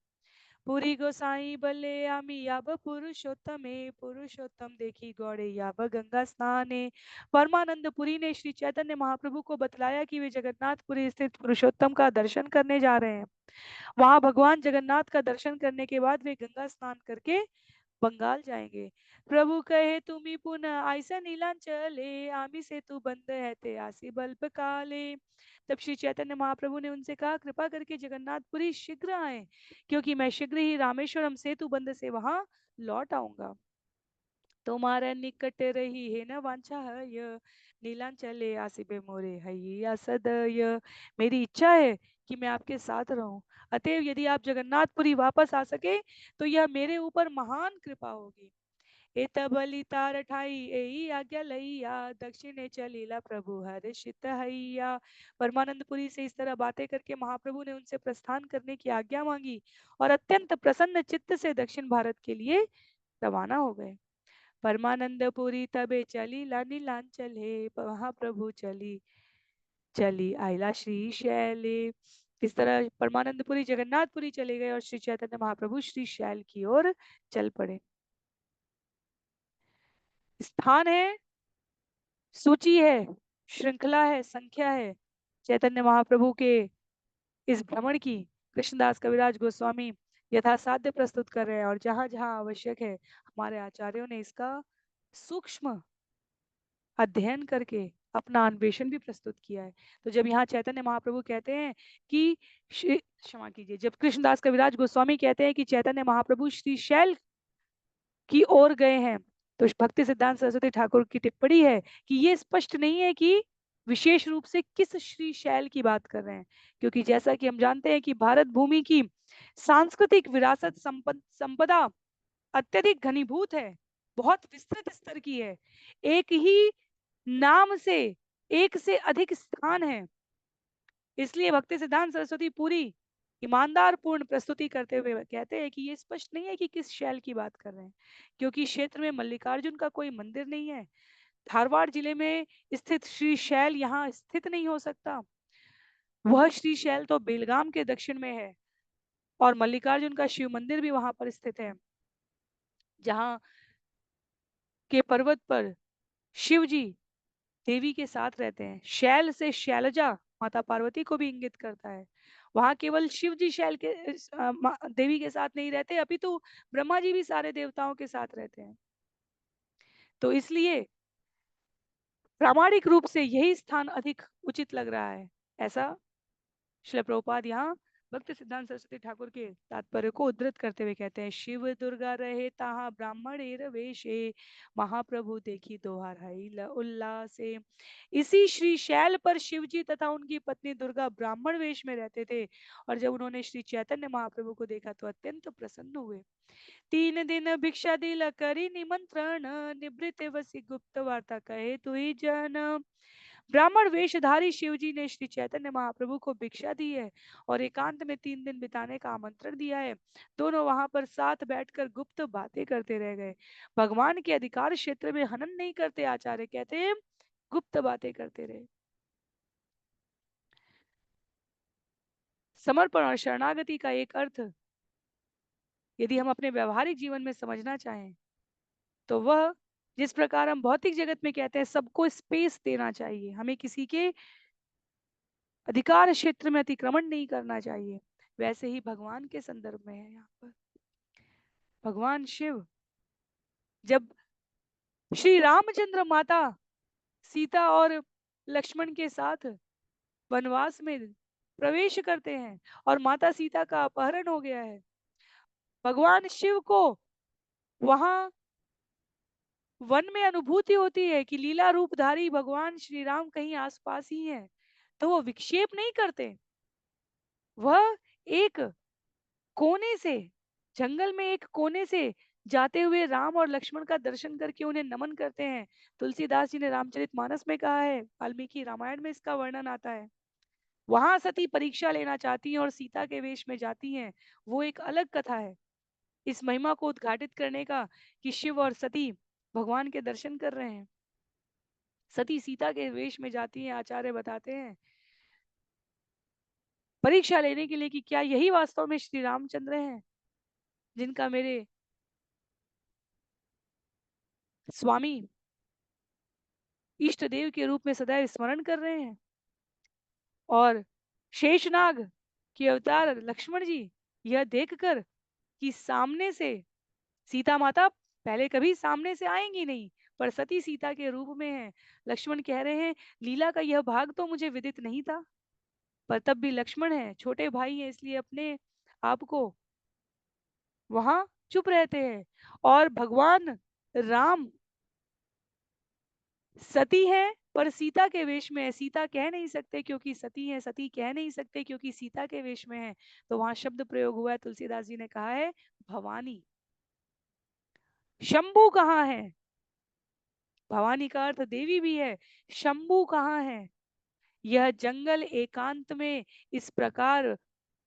पुरी गोसाई बल्ले आमी याब पुरुषोत्तमे, पुरुषोत्तम देखी गौड़े याब गंगा स्नाने। परमानंदपुरी ने श्री चैतन्य महाप्रभु को बतलाया कि वे जगन्नाथपुरी स्थित पुरुषोत्तम का दर्शन करने जा रहे हैं। वहां भगवान जगन्नाथ का दर्शन करने के बाद वे गंगा स्नान करके बंगाल जाएंगे। प्रभु कहे तुम्ही पुनः ऐसा नीलांचले, आमी से तू बंद है ते आसी बल्ब काले। तब श्री चैतन्य महाप्रभु ने उनसे कहा, कृपा करके जगन्नाथपुरी शीघ्र आए, क्योंकि मैं शीघ्र ही रामेश्वरम सेतु बंद से वहां लौट आऊंगा। तुम्हारा निकट रही है न वांछा है, नीलांचले आसिबे मोरे हैया सदय। मेरी इच्छा है कि मैं आपके साथ रहूं, अतएव यदि आप जगन्नाथपुरी वापस आ सके तो यह मेरे ऊपर महान कृपा होगी। एत बलि तार ठाई एई आज्ञा लैया, दक्षिणे चलीला प्रभु हर्षित हैया। परमानंदपुरी से इस तरह बातें करके महाप्रभु ने उनसे प्रस्थान करने की आज्ञा मांगी और अत्यंत प्रसन्न चित्त से दक्षिण भारत के लिए रवाना हो गए। परमानंदपुरी तबे चली नीलांचल है, महाप्रभु चली चली आइला श्री शैले। इस तरह परमानंदपुरी जगन्नाथपुरी चले गए और श्री चैतन्य महाप्रभु श्री शैल की ओर चल पड़े। स्थान है, सूची है, श्रृंखला है, संख्या है चैतन्य महाप्रभु के इस भ्रमण की। कृष्णदास कविराज गोस्वामी यथासाध्य प्रस्तुत कर रहे हैं और जहां जहां आवश्यक है हमारे आचार्यों ने इसका सूक्ष्म अध्ययन करके अपना अन्वेषण भी प्रस्तुत किया है। तो जब यहाँ चैतन्य महाप्रभु कहते हैं कि क्षमा कीजिए, जब कृष्णदास कविराज गोस्वामी कहते हैं कि चैतन्य महाप्रभु श्री शैल की ओर गए हैं, तो भक्ति सिद्धांत सरस्वती ठाकुर की टिप्पणी है कि ये स्पष्ट नहीं है कि विशेष रूप से किस श्री शैल की बात कर रहे हैं, क्योंकि जैसा कि हम जानते हैं कि भारत भूमि की सांस्कृतिक विरासत संपदा अत्यधिक घनीभूत है, बहुत विस्तृत स्तर की है। एक ही नाम से एक से अधिक स्थान है। इसलिए भक्ति सिद्धांत सरस्वती पूरी ईमानदार पूर्ण प्रस्तुति करते हुए कहते हैं कि ये स्पष्ट नहीं है कि किस शैल की बात कर रहे हैं, क्योंकि क्षेत्र में मल्लिकार्जुन का कोई मंदिर नहीं है। धारवाड़ जिले में स्थित श्री शैल यहाँ स्थित नहीं हो सकता। वह श्री शैल तो बेलगाम के दक्षिण में है और मल्लिकार्जुन का शिव मंदिर भी वहां पर स्थित है, जहाँ के पर्वत पर शिव जी देवी के साथ रहते हैं। शैल से शैलजा माता पार्वती को भी इंगित करता है। वहां केवल शिव जी शैल के देवी के साथ नहीं रहते, अपितु ब्रह्मा जी भी सारे देवताओं के साथ रहते हैं। तो इसलिए प्रामाणिक रूप से यही स्थान अधिक उचित लग रहा है, ऐसा श्रील प्रभुपाद यहाँ भक्त सिद्धांत सरस्वती ठाकुर के तात्पर्य को उद्धृत करते हुए कहते हैं, शिव दुर्गा रहे ताहा ब्राह्मण वेशे, महाप्रभु देखी दोहार उल्लासे। इसी श्री शैल पर शिव जी तथा उनकी पत्नी दुर्गा ब्राह्मण वेश में रहते थे और जब उन्होंने श्री चैतन्य महाप्रभु को देखा तो अत्यंत प्रसन्न हुए। 3 दिन भिक्षा दिला करी निमंत्रण, निवृत्त वसी गुप्त वार्ता कहे तुही जन। ब्राह्मण वेशधारी शिवजी ने श्री चैतन्य महाप्रभु को भिक्षा दी है और एकांत में 3 दिन बिताने का आमंत्रण दिया है। दोनों वहां पर साथ बैठकर गुप्त बातें करते रह गए। भगवान के अधिकार क्षेत्र में हनन नहीं करते, आचार्य कहते हैं, गुप्त बातें करते रहे। समर्पण और शरणागति का एक अर्थ यदि हम अपने व्यवहारिक जीवन में समझना चाहें तो वह, जिस प्रकार हम भौतिक जगत में कहते हैं सबको स्पेस देना चाहिए, हमें किसी के अधिकार क्षेत्र में अतिक्रमण नहीं करना चाहिए, वैसे ही भगवान के संदर्भ में है। यहाँ पर भगवान शिव जब श्री रामचंद्र माता सीता और लक्ष्मण के साथ वनवास में प्रवेश करते हैं और माता सीता का अपहरण हो गया है, भगवान शिव को वहां वन में अनुभूति होती है कि लीला रूपधारी भगवान श्री राम कहीं आसपास ही हैं, तो वो विक्षेप नहीं करते। वह एक कोने से, जंगल में एक कोने से जाते हुए राम और लक्ष्मण का दर्शन करके उन्हें नमन करते हैं। तुलसीदास जी ने रामचरितमानस में कहा है, वाल्मीकि रामायण में इसका वर्णन आता है। वहां सती परीक्षा लेना चाहती हैं और सीता के वेश में जाती हैं, वो एक अलग कथा है। इस महिमा को उद्घाटित करने का कि शिव और सती भगवान के दर्शन कर रहे हैं। सती सीता के वेश में जाती हैं, आचार्य बताते हैं परीक्षा लेने के लिए कि क्या यही वास्तव में श्री रामचंद्र हैं, जिनका मेरे स्वामी इष्ट देव के रूप में सदैव स्मरण कर रहे हैं। और शेषनाग के अवतार लक्ष्मण जी यह देखकर कि सामने से सीता माता पहले कभी सामने से आएंगी नहीं, पर सती सीता के रूप में है। लक्ष्मण कह रहे हैं लीला का यह भाग तो मुझे विदित नहीं था, पर तब भी लक्ष्मण है, छोटे भाई हैं, इसलिए अपने आप को वहां चुप रहते हैं। और भगवान राम सती है पर सीता के वेश में है। सीता कह नहीं सकते क्योंकि सती है, सती कह नहीं सकते क्योंकि सीता के वेश में है। तो वहां शब्द प्रयोग हुआ है, तुलसीदास जी ने कहा है भवानी। शंभू कहाँ है? भवानी का अर्थ देवी भी है। शंभू कहाँ है? यह जंगल एकांत में इस प्रकार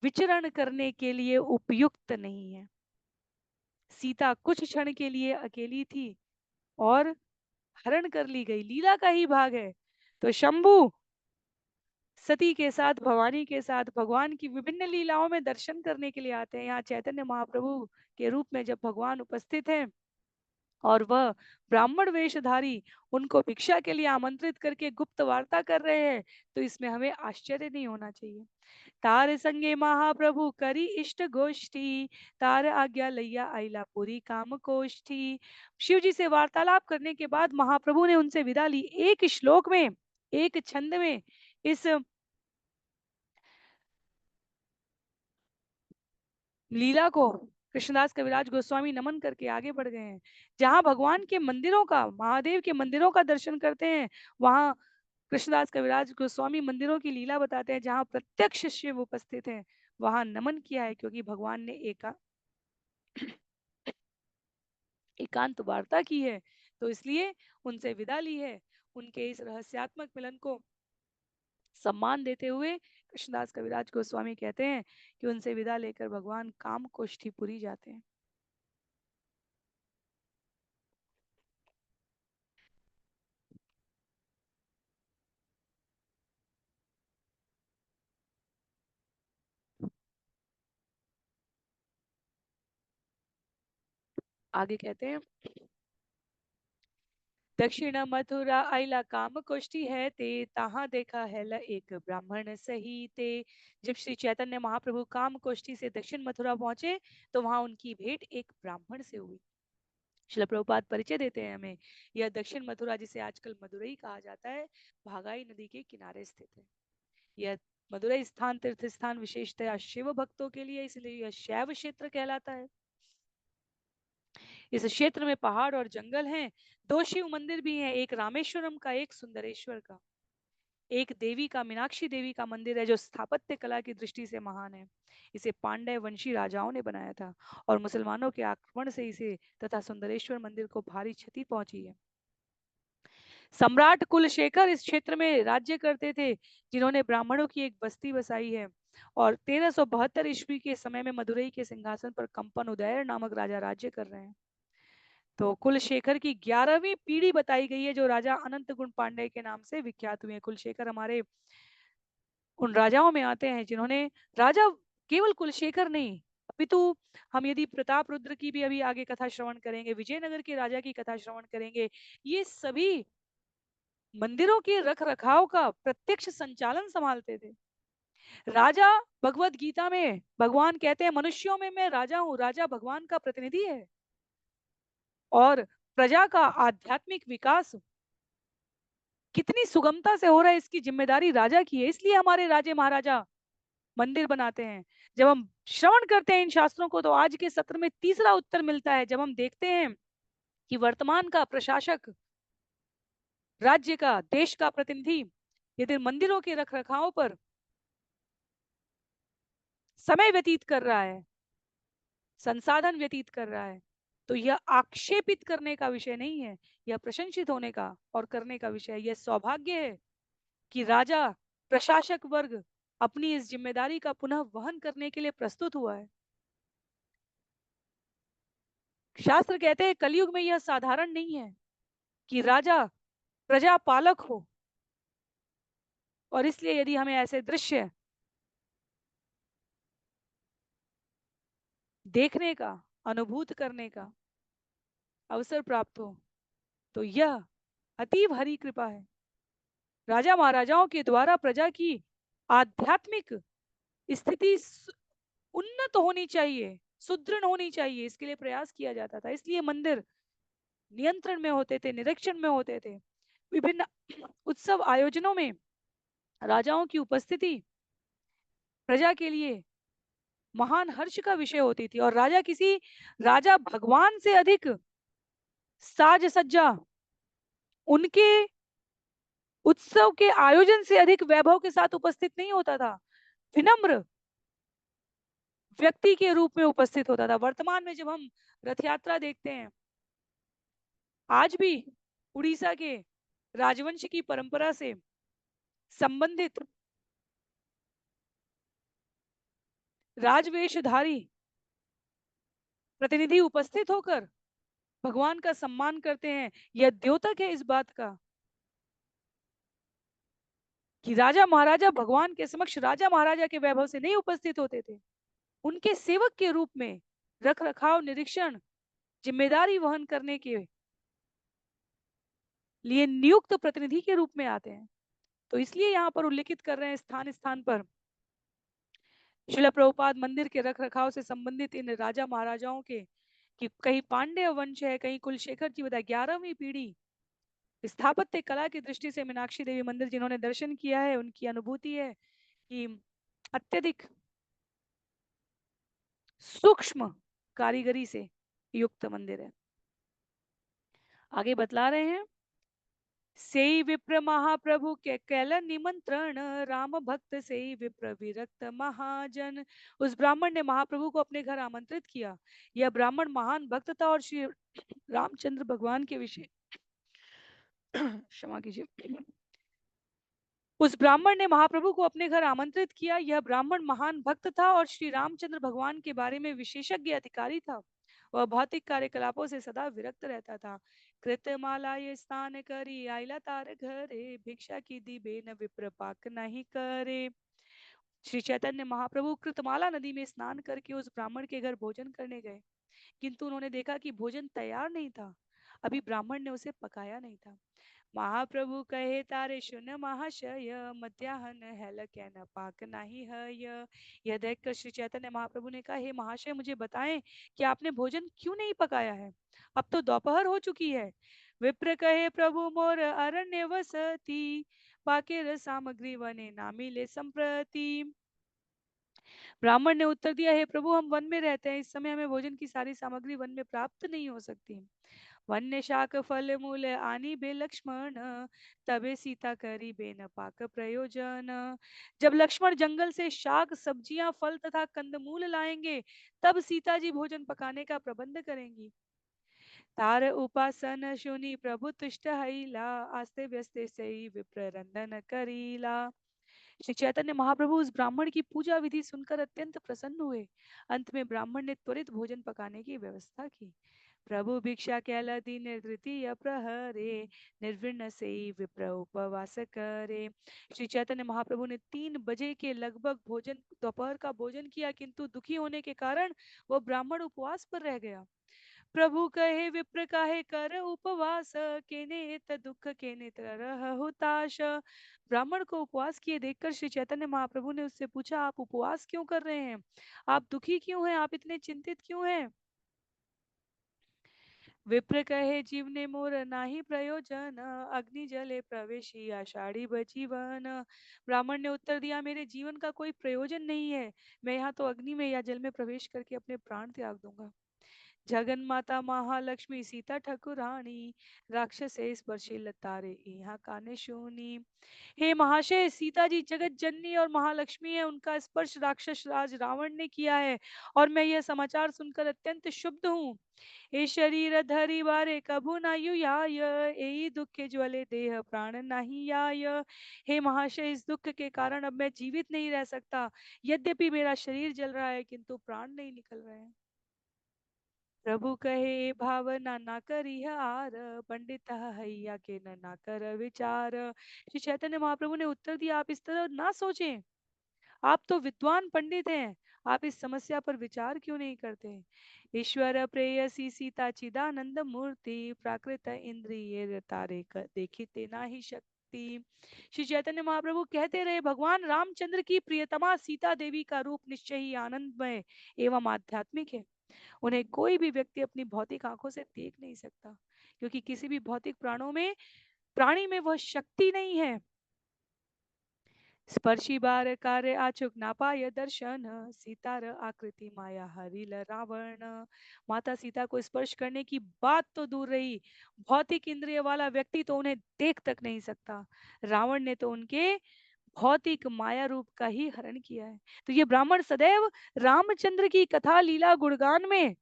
विचरण करने के लिए उपयुक्त नहीं है। सीता कुछ क्षण के लिए अकेली थी और हरण कर ली गई, लीला का ही भाग है। तो शंभू सती के साथ भवानी के साथ भगवान की विभिन्न लीलाओं में दर्शन करने के लिए आते हैं। यहाँ चैतन्य महाप्रभु के रूप में जब भगवान उपस्थित हैं और वह ब्राह्मण वेशधारी उनको भिक्षा के लिए आमंत्रित करके गुप्त वार्ता कर रहे हैं, तो इसमें हमें आश्चर्य नहीं होना चाहिए। तार संगे महाप्रभु करी इष्ट गोष्ठी, तार आज्ञा लैया आइला पूरी काम कोष्ठी। शिव जी से वार्तालाप करने के बाद महाप्रभु ने उनसे विदा ली। एक श्लोक में, एक छंद में इस लीला को कृष्णदास कविराज गोस्वामी नमन करके आगे बढ़ गए हैं। जहां भगवान के मंदिरों का, महादेव के मंदिरों का दर्शन करते हैं, वहां कृष्णदास कविराज गोस्वामी मंदिरों की लीला बताते हैं। जहां प्रत्यक्ष शिव उपस्थित है वहां नमन किया है, क्योंकि भगवान ने एकांत वार्ता की है, तो इसलिए उनसे विदा ली है। उनके इस रहस्यात्मक मिलन को सम्मान देते हुए कृष्णदास कविराज गोस्वामी कहते हैं कि उनसे विदा लेकर भगवान काम कोष्ठीपुरी जाते हैं। आगे कहते हैं दक्षिण मथुरा आइला काम कोष्ठी है ते, तहाँ देखा है ल एक ब्राह्मण सही ते। जब श्री चैतन्य महाप्रभु काम कोष्ठी से दक्षिण मथुरा पहुंचे तो वहां उनकी भेंट एक ब्राह्मण से हुई। श्रील प्रभुपाद परिचय देते हैं हमें। यह दक्षिण मथुरा, जिसे आजकल मदुरई कहा जाता है, भागाई नदी के किनारे स्थित है। यह मदुरई स्थान तीर्थ स्थान विशेषतः शिव भक्तों के लिए, इसलिए यह शैव क्षेत्र कहलाता है। इस क्षेत्र में पहाड़ और जंगल हैं। दो शिव मंदिर भी हैं, एक रामेश्वरम का, एक सुंदरेश्वर का। एक देवी का, मीनाक्षी देवी का मंदिर है जो स्थापत्य कला की दृष्टि से महान है। इसे पांड्य वंशी राजाओं ने बनाया था और मुसलमानों के आक्रमण से इसे तथा सुंदरेश्वर मंदिर को भारी क्षति पहुंची है। सम्राट कुलशेखर इस क्षेत्र में राज्य करते थे, जिन्होंने ब्राह्मणों की एक बस्ती बसाई है। और 1372 ईस्वी के समय में मदुरई के सिंहासन पर कंपन उदयर नामक राजा राज्य कर रहे हैं। तो कुलशेखर की 11वीं पीढ़ी बताई गई है, जो राजा अनंत गुण पांडे के नाम से विख्यात हुए हैं। कुलशेखर हमारे उन राजाओं में आते हैं जिन्होंने, राजा केवल कुलशेखर नहीं अपितु, हम यदि प्रताप रुद्र की भी अभी आगे कथा श्रवण करेंगे, विजयनगर के राजा की कथा श्रवण करेंगे, ये सभी मंदिरों के रख रखाव का प्रत्यक्ष संचालन संभालते थे। राजा, भगवत गीता में भगवान कहते हैं मनुष्यों में मैं राजा हूं। राजा भगवान का प्रतिनिधि है और प्रजा का आध्यात्मिक विकास कितनी सुगमता से हो रहा है, इसकी जिम्मेदारी राजा की है। इसलिए हमारे राजे महाराजा मंदिर बनाते हैं। जब हम श्रवण करते हैं इन शास्त्रों को, तो आज के सत्र में तीसरा उत्तर मिलता है। जब हम देखते हैं कि वर्तमान का प्रशासक, राज्य का, देश का प्रतिनिधि यदि मंदिरों के रख रखाव पर समय व्यतीत कर रहा है, संसाधन व्यतीत कर रहा है, तो यह आक्षेपित करने का विषय नहीं है, यह प्रशंसित होने का और करने का विषय है। यह सौभाग्य है कि राजा, प्रशासक वर्ग अपनी इस जिम्मेदारी का पुनः वहन करने के लिए प्रस्तुत हुआ है। शास्त्र कहते हैं कलयुग में यह साधारण नहीं है कि राजा प्रजा पालक हो, और इसलिए यदि हमें ऐसे दृश्य देखने का, अनुभूत करने का अवसर प्राप्त हो, तो यह अतीव हरी कृपा है। राजा महाराजाओं के द्वारा प्रजा की आध्यात्मिक स्थिति उन्नत होनी चाहिए, सुदृढ़ होनी चाहिए, इसके लिए प्रयास किया जाता था। इसलिए मंदिर नियंत्रण में होते थे, निरीक्षण में होते थे। विभिन्न उत्सव आयोजनों में राजाओं की उपस्थिति प्रजा के लिए महान हर्ष का विषय होती थी, और राजा भगवान से अधिक साज सज्जा, उनके उत्सव के आयोजन से अधिक वैभव के साथ उपस्थित नहीं होता था, विनम्र व्यक्ति के रूप में उपस्थित होता था। वर्तमान में जब हम रथ यात्रा देखते हैं, आज भी उड़ीसा के राजवंश की परंपरा से संबंधित राजवेशधारी प्रतिनिधि उपस्थित होकर भगवान का सम्मान करते हैं। यह द्योतक है इस बात का कि राजा महाराजा भगवान के समक्ष राजा महाराजा के वैभव से नहीं उपस्थित होते थे, उनके सेवक के रूप में रख रखाव, निरीक्षण, जिम्मेदारी वहन करने के लिए नियुक्त प्रतिनिधि के रूप में आते हैं। तो इसलिए यहाँ पर उल्लेखित कर रहे हैं स्थान स्थान पर शिला प्रभुपाद मंदिर के रख रखाव से संबंधित इन राजा महाराजाओं के, कि कहीं पांड्य वंश है, कहीं कुलशेखर जी बताया 11वीं पीढ़ी स्थापत्य कला की दृष्टि से मीनाक्षी देवी मंदिर जिन्होंने दर्शन किया है, उनकी अनुभूति है कि अत्यधिक सूक्ष्म कारीगरी से युक्त मंदिर है। आगे बतला रहे हैं, से विप्र महाप्रभु के कैल निमंत्रण, राम भक्त से विप्र विरक्त महाजन। उस ब्राह्मण ने महाप्रभु को अपने घर आमंत्रित किया। यह ब्राह्मण महान भक्त था और श्री रामचंद्र भगवान के विषय क्षमा कीजिए, उस ब्राह्मण ने महाप्रभु को अपने घर आमंत्रित किया। यह ब्राह्मण महान भक्त था और श्री रामचंद्र भगवान के बारे में विशेषज्ञ अधिकारी था। वह भौतिक कार्यकलापों से सदा विरक्त रहता था। कृतमाला ये स्नान करी आइला तार घरे, भिक्षा की दिबे न विप्र पाक नहीं करे। श्री चैतन्य महाप्रभु कृतमाला नदी में स्नान करके उस ब्राह्मण के घर भोजन करने गए, किंतु उन्होंने देखा कि भोजन तैयार नहीं था, अभी ब्राह्मण ने उसे पकाया नहीं था। महाप्रभु कहे तारे सुन महाशय, मध्याहन हेल क्या न पाक नहीं है। यह देखकर श्री चैतन्य महाप्रभु ने कहा, हे महाशय मुझे बताएं कि आपने भोजन क्यों नहीं पकाया है, अब तो दोपहर हो चुकी है। विप्र कहे प्रभु मोर अरण्य वसती, पाके सामग्री वने ना मिले संप्रति। ब्राह्मण ने उत्तर दिया, हे प्रभु हम वन में रहते हैं, इस समय हमें भोजन की सारी सामग्री वन में प्राप्त नहीं हो सकती। वन्य शाक फल मूल आनी बे लक्ष्मण, तबे सीता करी बेन पाक प्रयोजन। जब लक्ष्मण जंगल से शाक, सब्जियां, फल तथा कंदमूल लाएंगे, तब सीता जी भोजन पकाने का प्रबंध करेंगी। तार उपासन शुनि प्रभु तुष्ट हईला, आस्ते व्यस्ते सही विप्र रंदन करीला। श्री चैतन्य महाप्रभु उस ब्राह्मण की पूजा विधि सुनकर अत्यंत प्रसन्न हुए। अंत में ब्राह्मण ने त्वरित भोजन पकाने की व्यवस्था की। प्रभु भिक्षा कैला दीन तृतीय प्रहरे, निर्विण्ण से विप्र उपवास करे। श्री चैतन्य महाप्रभु ने 3 बजे के लगभग भोजन, दोपहर का भोजन किया, किंतु दुखी होने के कारण वह ब्राह्मण उपवास पर रह गया। प्रभु कहे विप्र काहे कर उपवास, केने त दुख केने तरह हुताश। ब्राह्मण को उपवास किए देखकर श्री चैतन्य महाप्रभु ने उससे पूछा, आप उपवास क्यों कर रहे हैं, आप दुखी क्यों हैं, आप इतने चिंतित क्यों हैं। विप्र कहे जीवने मोर नाही प्रयोजन, अग्नि जले प्रवेशी आषाढ़ी बजीवन। ब्राह्मण ने उत्तर दिया, मेरे जीवन का कोई प्रयोजन नहीं है, मैं यहाँ तो अग्नि में या जल में प्रवेश करके अपने प्राण त्याग दूंगा। जगन माता महालक्ष्मी सीता ठाकुरानी राक्षसे स्पर्शी तारे यहाँ काने शूनी। हे महाशय, सीता जी जगत जननी और महालक्ष्मी है, उनका स्पर्श राक्षस राज रावण ने किया है और मैं यह समाचार सुनकर अत्यंत क्षुब्ध हूँ। हे शरीर धरि बारे कभु न युयाय, एई दुख ज्वले देह प्राण नहीं आय। हे महाशय, इस दुख के कारण अब मैं जीवित नहीं रह सकता। यद्यपि मेरा शरीर जल रहा है किंतु प्राण नहीं निकल रहे हैं। प्रभु कहे भावना ना करी आर, पंडित हैया के न ना कर विचार। श्री चैतन्य महाप्रभु ने उत्तर दिया, आप इस तरह ना सोचें, आप तो विद्वान पंडित हैं, आप इस समस्या पर विचार क्यों नहीं करते। ईश्वर प्रेयसी सीता चिदानंद मूर्ति, प्राकृत इंद्रिय तारे देखी ना ही शक्ति। श्री चैतन्य महाप्रभु कहते रहे, भगवान रामचंद्र की प्रियतमा सीता देवी का रूप निश्चय ही आनंदमय एवं आध्यात्मिक है। उन्हें कोई भी व्यक्ति अपनी भौतिक आंखों से देख नहीं सकता, क्योंकि किसी भी भौतिक प्राणी में वह शक्ति नहीं है। स्पर्शी बार कार्य आचुक ना पाय दर्शन, सीतार आकृति माया हरिल रावण। माता सीता को स्पर्श करने की बात तो दूर रही, भौतिक इंद्रिय वाला व्यक्ति तो उन्हें देख तक नहीं सकता। रावण ने तो उनके भौतिक माया रूप का ही हरण किया है। तो ये ब्राह्मण सदैव रामचंद्र की कथा लीला गुणगान में,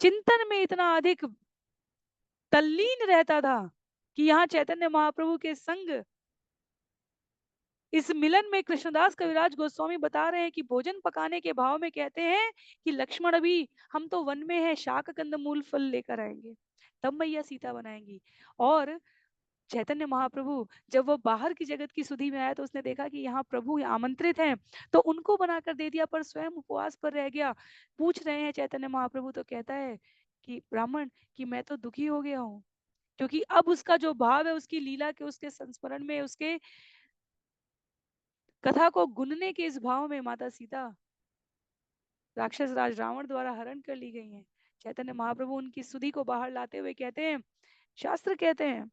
चिंतन में इतना अधिक तल्लीन रहता था कि यहाँ चैतन्य महाप्रभु के संग इस मिलन में कृष्णदास कविराज गोस्वामी बता रहे हैं कि भोजन पकाने के भाव में कहते हैं कि लक्ष्मण, अभी हम तो वन में है, शाक कंद मूल फल लेकर आएंगे, तब मैया सीता बनाएंगी। और चैतन्य महाप्रभु जब वो बाहर की जगत की सुधि में आया तो उसने देखा कि यहाँ प्रभु आमंत्रित हैं, तो उनको बनाकर दे दिया, पर स्वयं उपवास पर रह गया। पूछ रहे हैं चैतन्य महाप्रभु, तो कहता है कि ब्राह्मण, कि मैं तो दुखी हो गया हूँ, क्योंकि अब उसका जो भाव है, उसकी लीला के, उसके संस्मरण में, उसके कथा को गुनने के इस भाव में माता सीता राक्षस राज रावण द्वारा हरण कर ली गई हैं। चैतन्य महाप्रभु उनकी सुधि को बाहर लाते हुए कहते हैं, शास्त्र कहते हैं,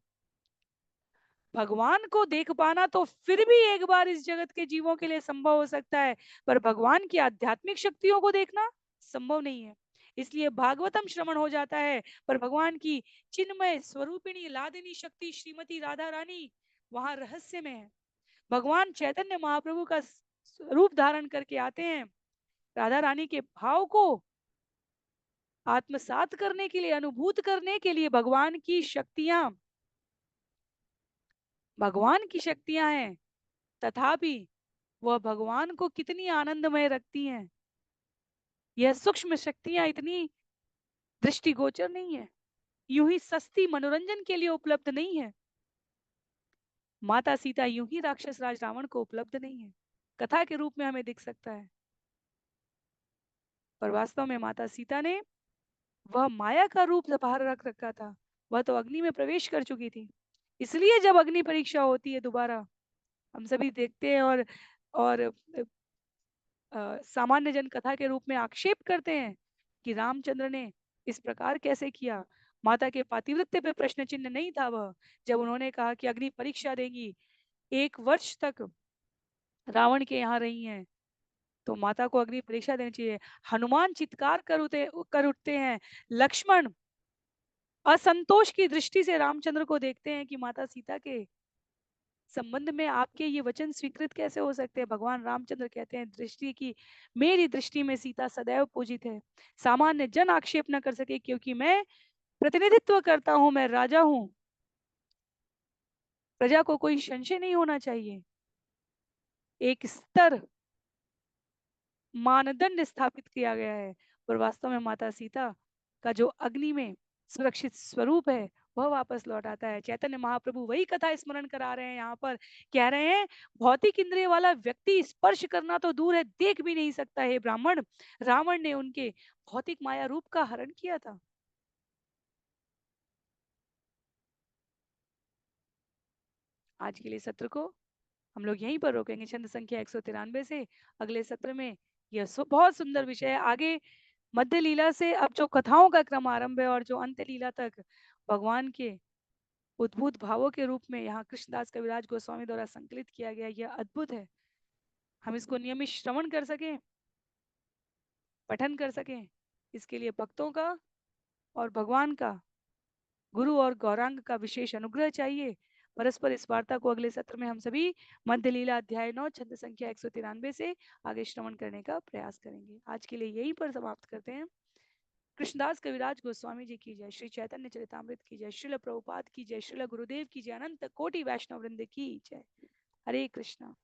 भगवान को देख पाना तो फिर भी एक बार इस जगत के जीवों के लिए संभव हो सकता है, पर भगवान की आध्यात्मिक शक्तियों को देखना संभव नहीं है। इसलिए भागवतम श्रवण हो जाता है, पर भगवान की चिन्मय स्वरूपिणी लादिनी शक्ति श्रीमती राधा रानी वहां रहस्य में है। भगवान चैतन्य महाप्रभु का रूप धारण करके आते हैं, राधा रानी के भाव को आत्मसात करने के लिए, अनुभूत करने के लिए। भगवान की शक्तियां हैं, तथापि वह भगवान को कितनी आनंदमय रखती हैं, यह सूक्ष्म शक्तियां इतनी दृष्टिगोचर नहीं है, यूं ही सस्ती मनोरंजन के लिए उपलब्ध नहीं है। माता सीता यूं ही राक्षस राज रावण को उपलब्ध नहीं है, कथा के रूप में हमें दिख सकता है, पर वास्तव में माता सीता ने वह माया का रूप बाहर रख रखा था, वह तो अग्नि में प्रवेश कर चुकी थी। इसलिए जब अग्नि परीक्षा होती है दोबारा, हम सभी देखते हैं और सामान्य जन कथा के रूप में आक्षेप करते हैं कि रामचंद्र ने इस प्रकार कैसे किया। माता के पातिव्रत्य पे प्रश्न चिन्ह नहीं था वह, जब उन्होंने कहा कि अग्नि परीक्षा देंगी, 1 वर्ष तक रावण के यहाँ रही हैं, तो माता को अग्नि परीक्षा देनी चाहिए। हनुमान चित्कार कर उठते हैं, लक्ष्मण असंतोष की दृष्टि से रामचंद्र को देखते हैं कि माता सीता के संबंध में आपके ये वचन स्वीकृत कैसे हो सकते हैं। भगवान रामचंद्र कहते हैं, दृष्टि की, मेरी दृष्टि में सीता सदैव पूजित है, सामान्य जन आक्षेप न कर सके, क्योंकि मैं प्रतिनिधित्व करता हूं, मैं राजा हूं, प्रजा को कोई संशय नहीं होना चाहिए। एक स्तर, मानदंड स्थापित किया गया है, पर वास्तव में माता सीता का जो अग्नि में सुरक्षित स्वरूप है, वह वापस लौट आता है। चैतन्य महाप्रभु वही कथा स्मरण करा रहे हैं यहाँ पर, कह रहे हैं, भौतिक इंद्रिय वाला व्यक्ति स्पर्श करना तो दूर है, देख भी नहीं सकता है ब्राह्मण, रावण ने उनके भौतिक माया रूप का हरण किया था। आज के लिए सत्र को हम लोग यहीं पर रोकेंगे, छंद संख्या 193 से। अगले सत्र में यह बहुत सुंदर विषय है, आगे मध्य लीला से अब जो कथाओं का क्रम आरंभ है और जो अंत लीला तक भगवान के उद्भूत भावों के रूप में यहाँ कृष्णदास कविराज गोस्वामी द्वारा संकलित किया गया, यह अद्भुत है। हम इसको नियमित श्रवण कर सकें, पठन कर सकें, इसके लिए भक्तों का और भगवान का, गुरु और गौरांग का विशेष अनुग्रह चाहिए। परस्पर इस वार्ता को अगले सत्र में हम सभी मध्य लीला अध्याय 9 छंद संख्या 193 से आगे श्रवण करने का प्रयास करेंगे। आज के लिए यहीं पर समाप्त करते हैं। कृष्णदास कविराज गोस्वामी जी की जय, श्री चैतन्य चरितामृत की जय, श्रील प्रभुपाद की जय, श्रील गुरुदेव की जय, अनंत कोटि वैष्णव वृंद की जय। हरे कृष्णा।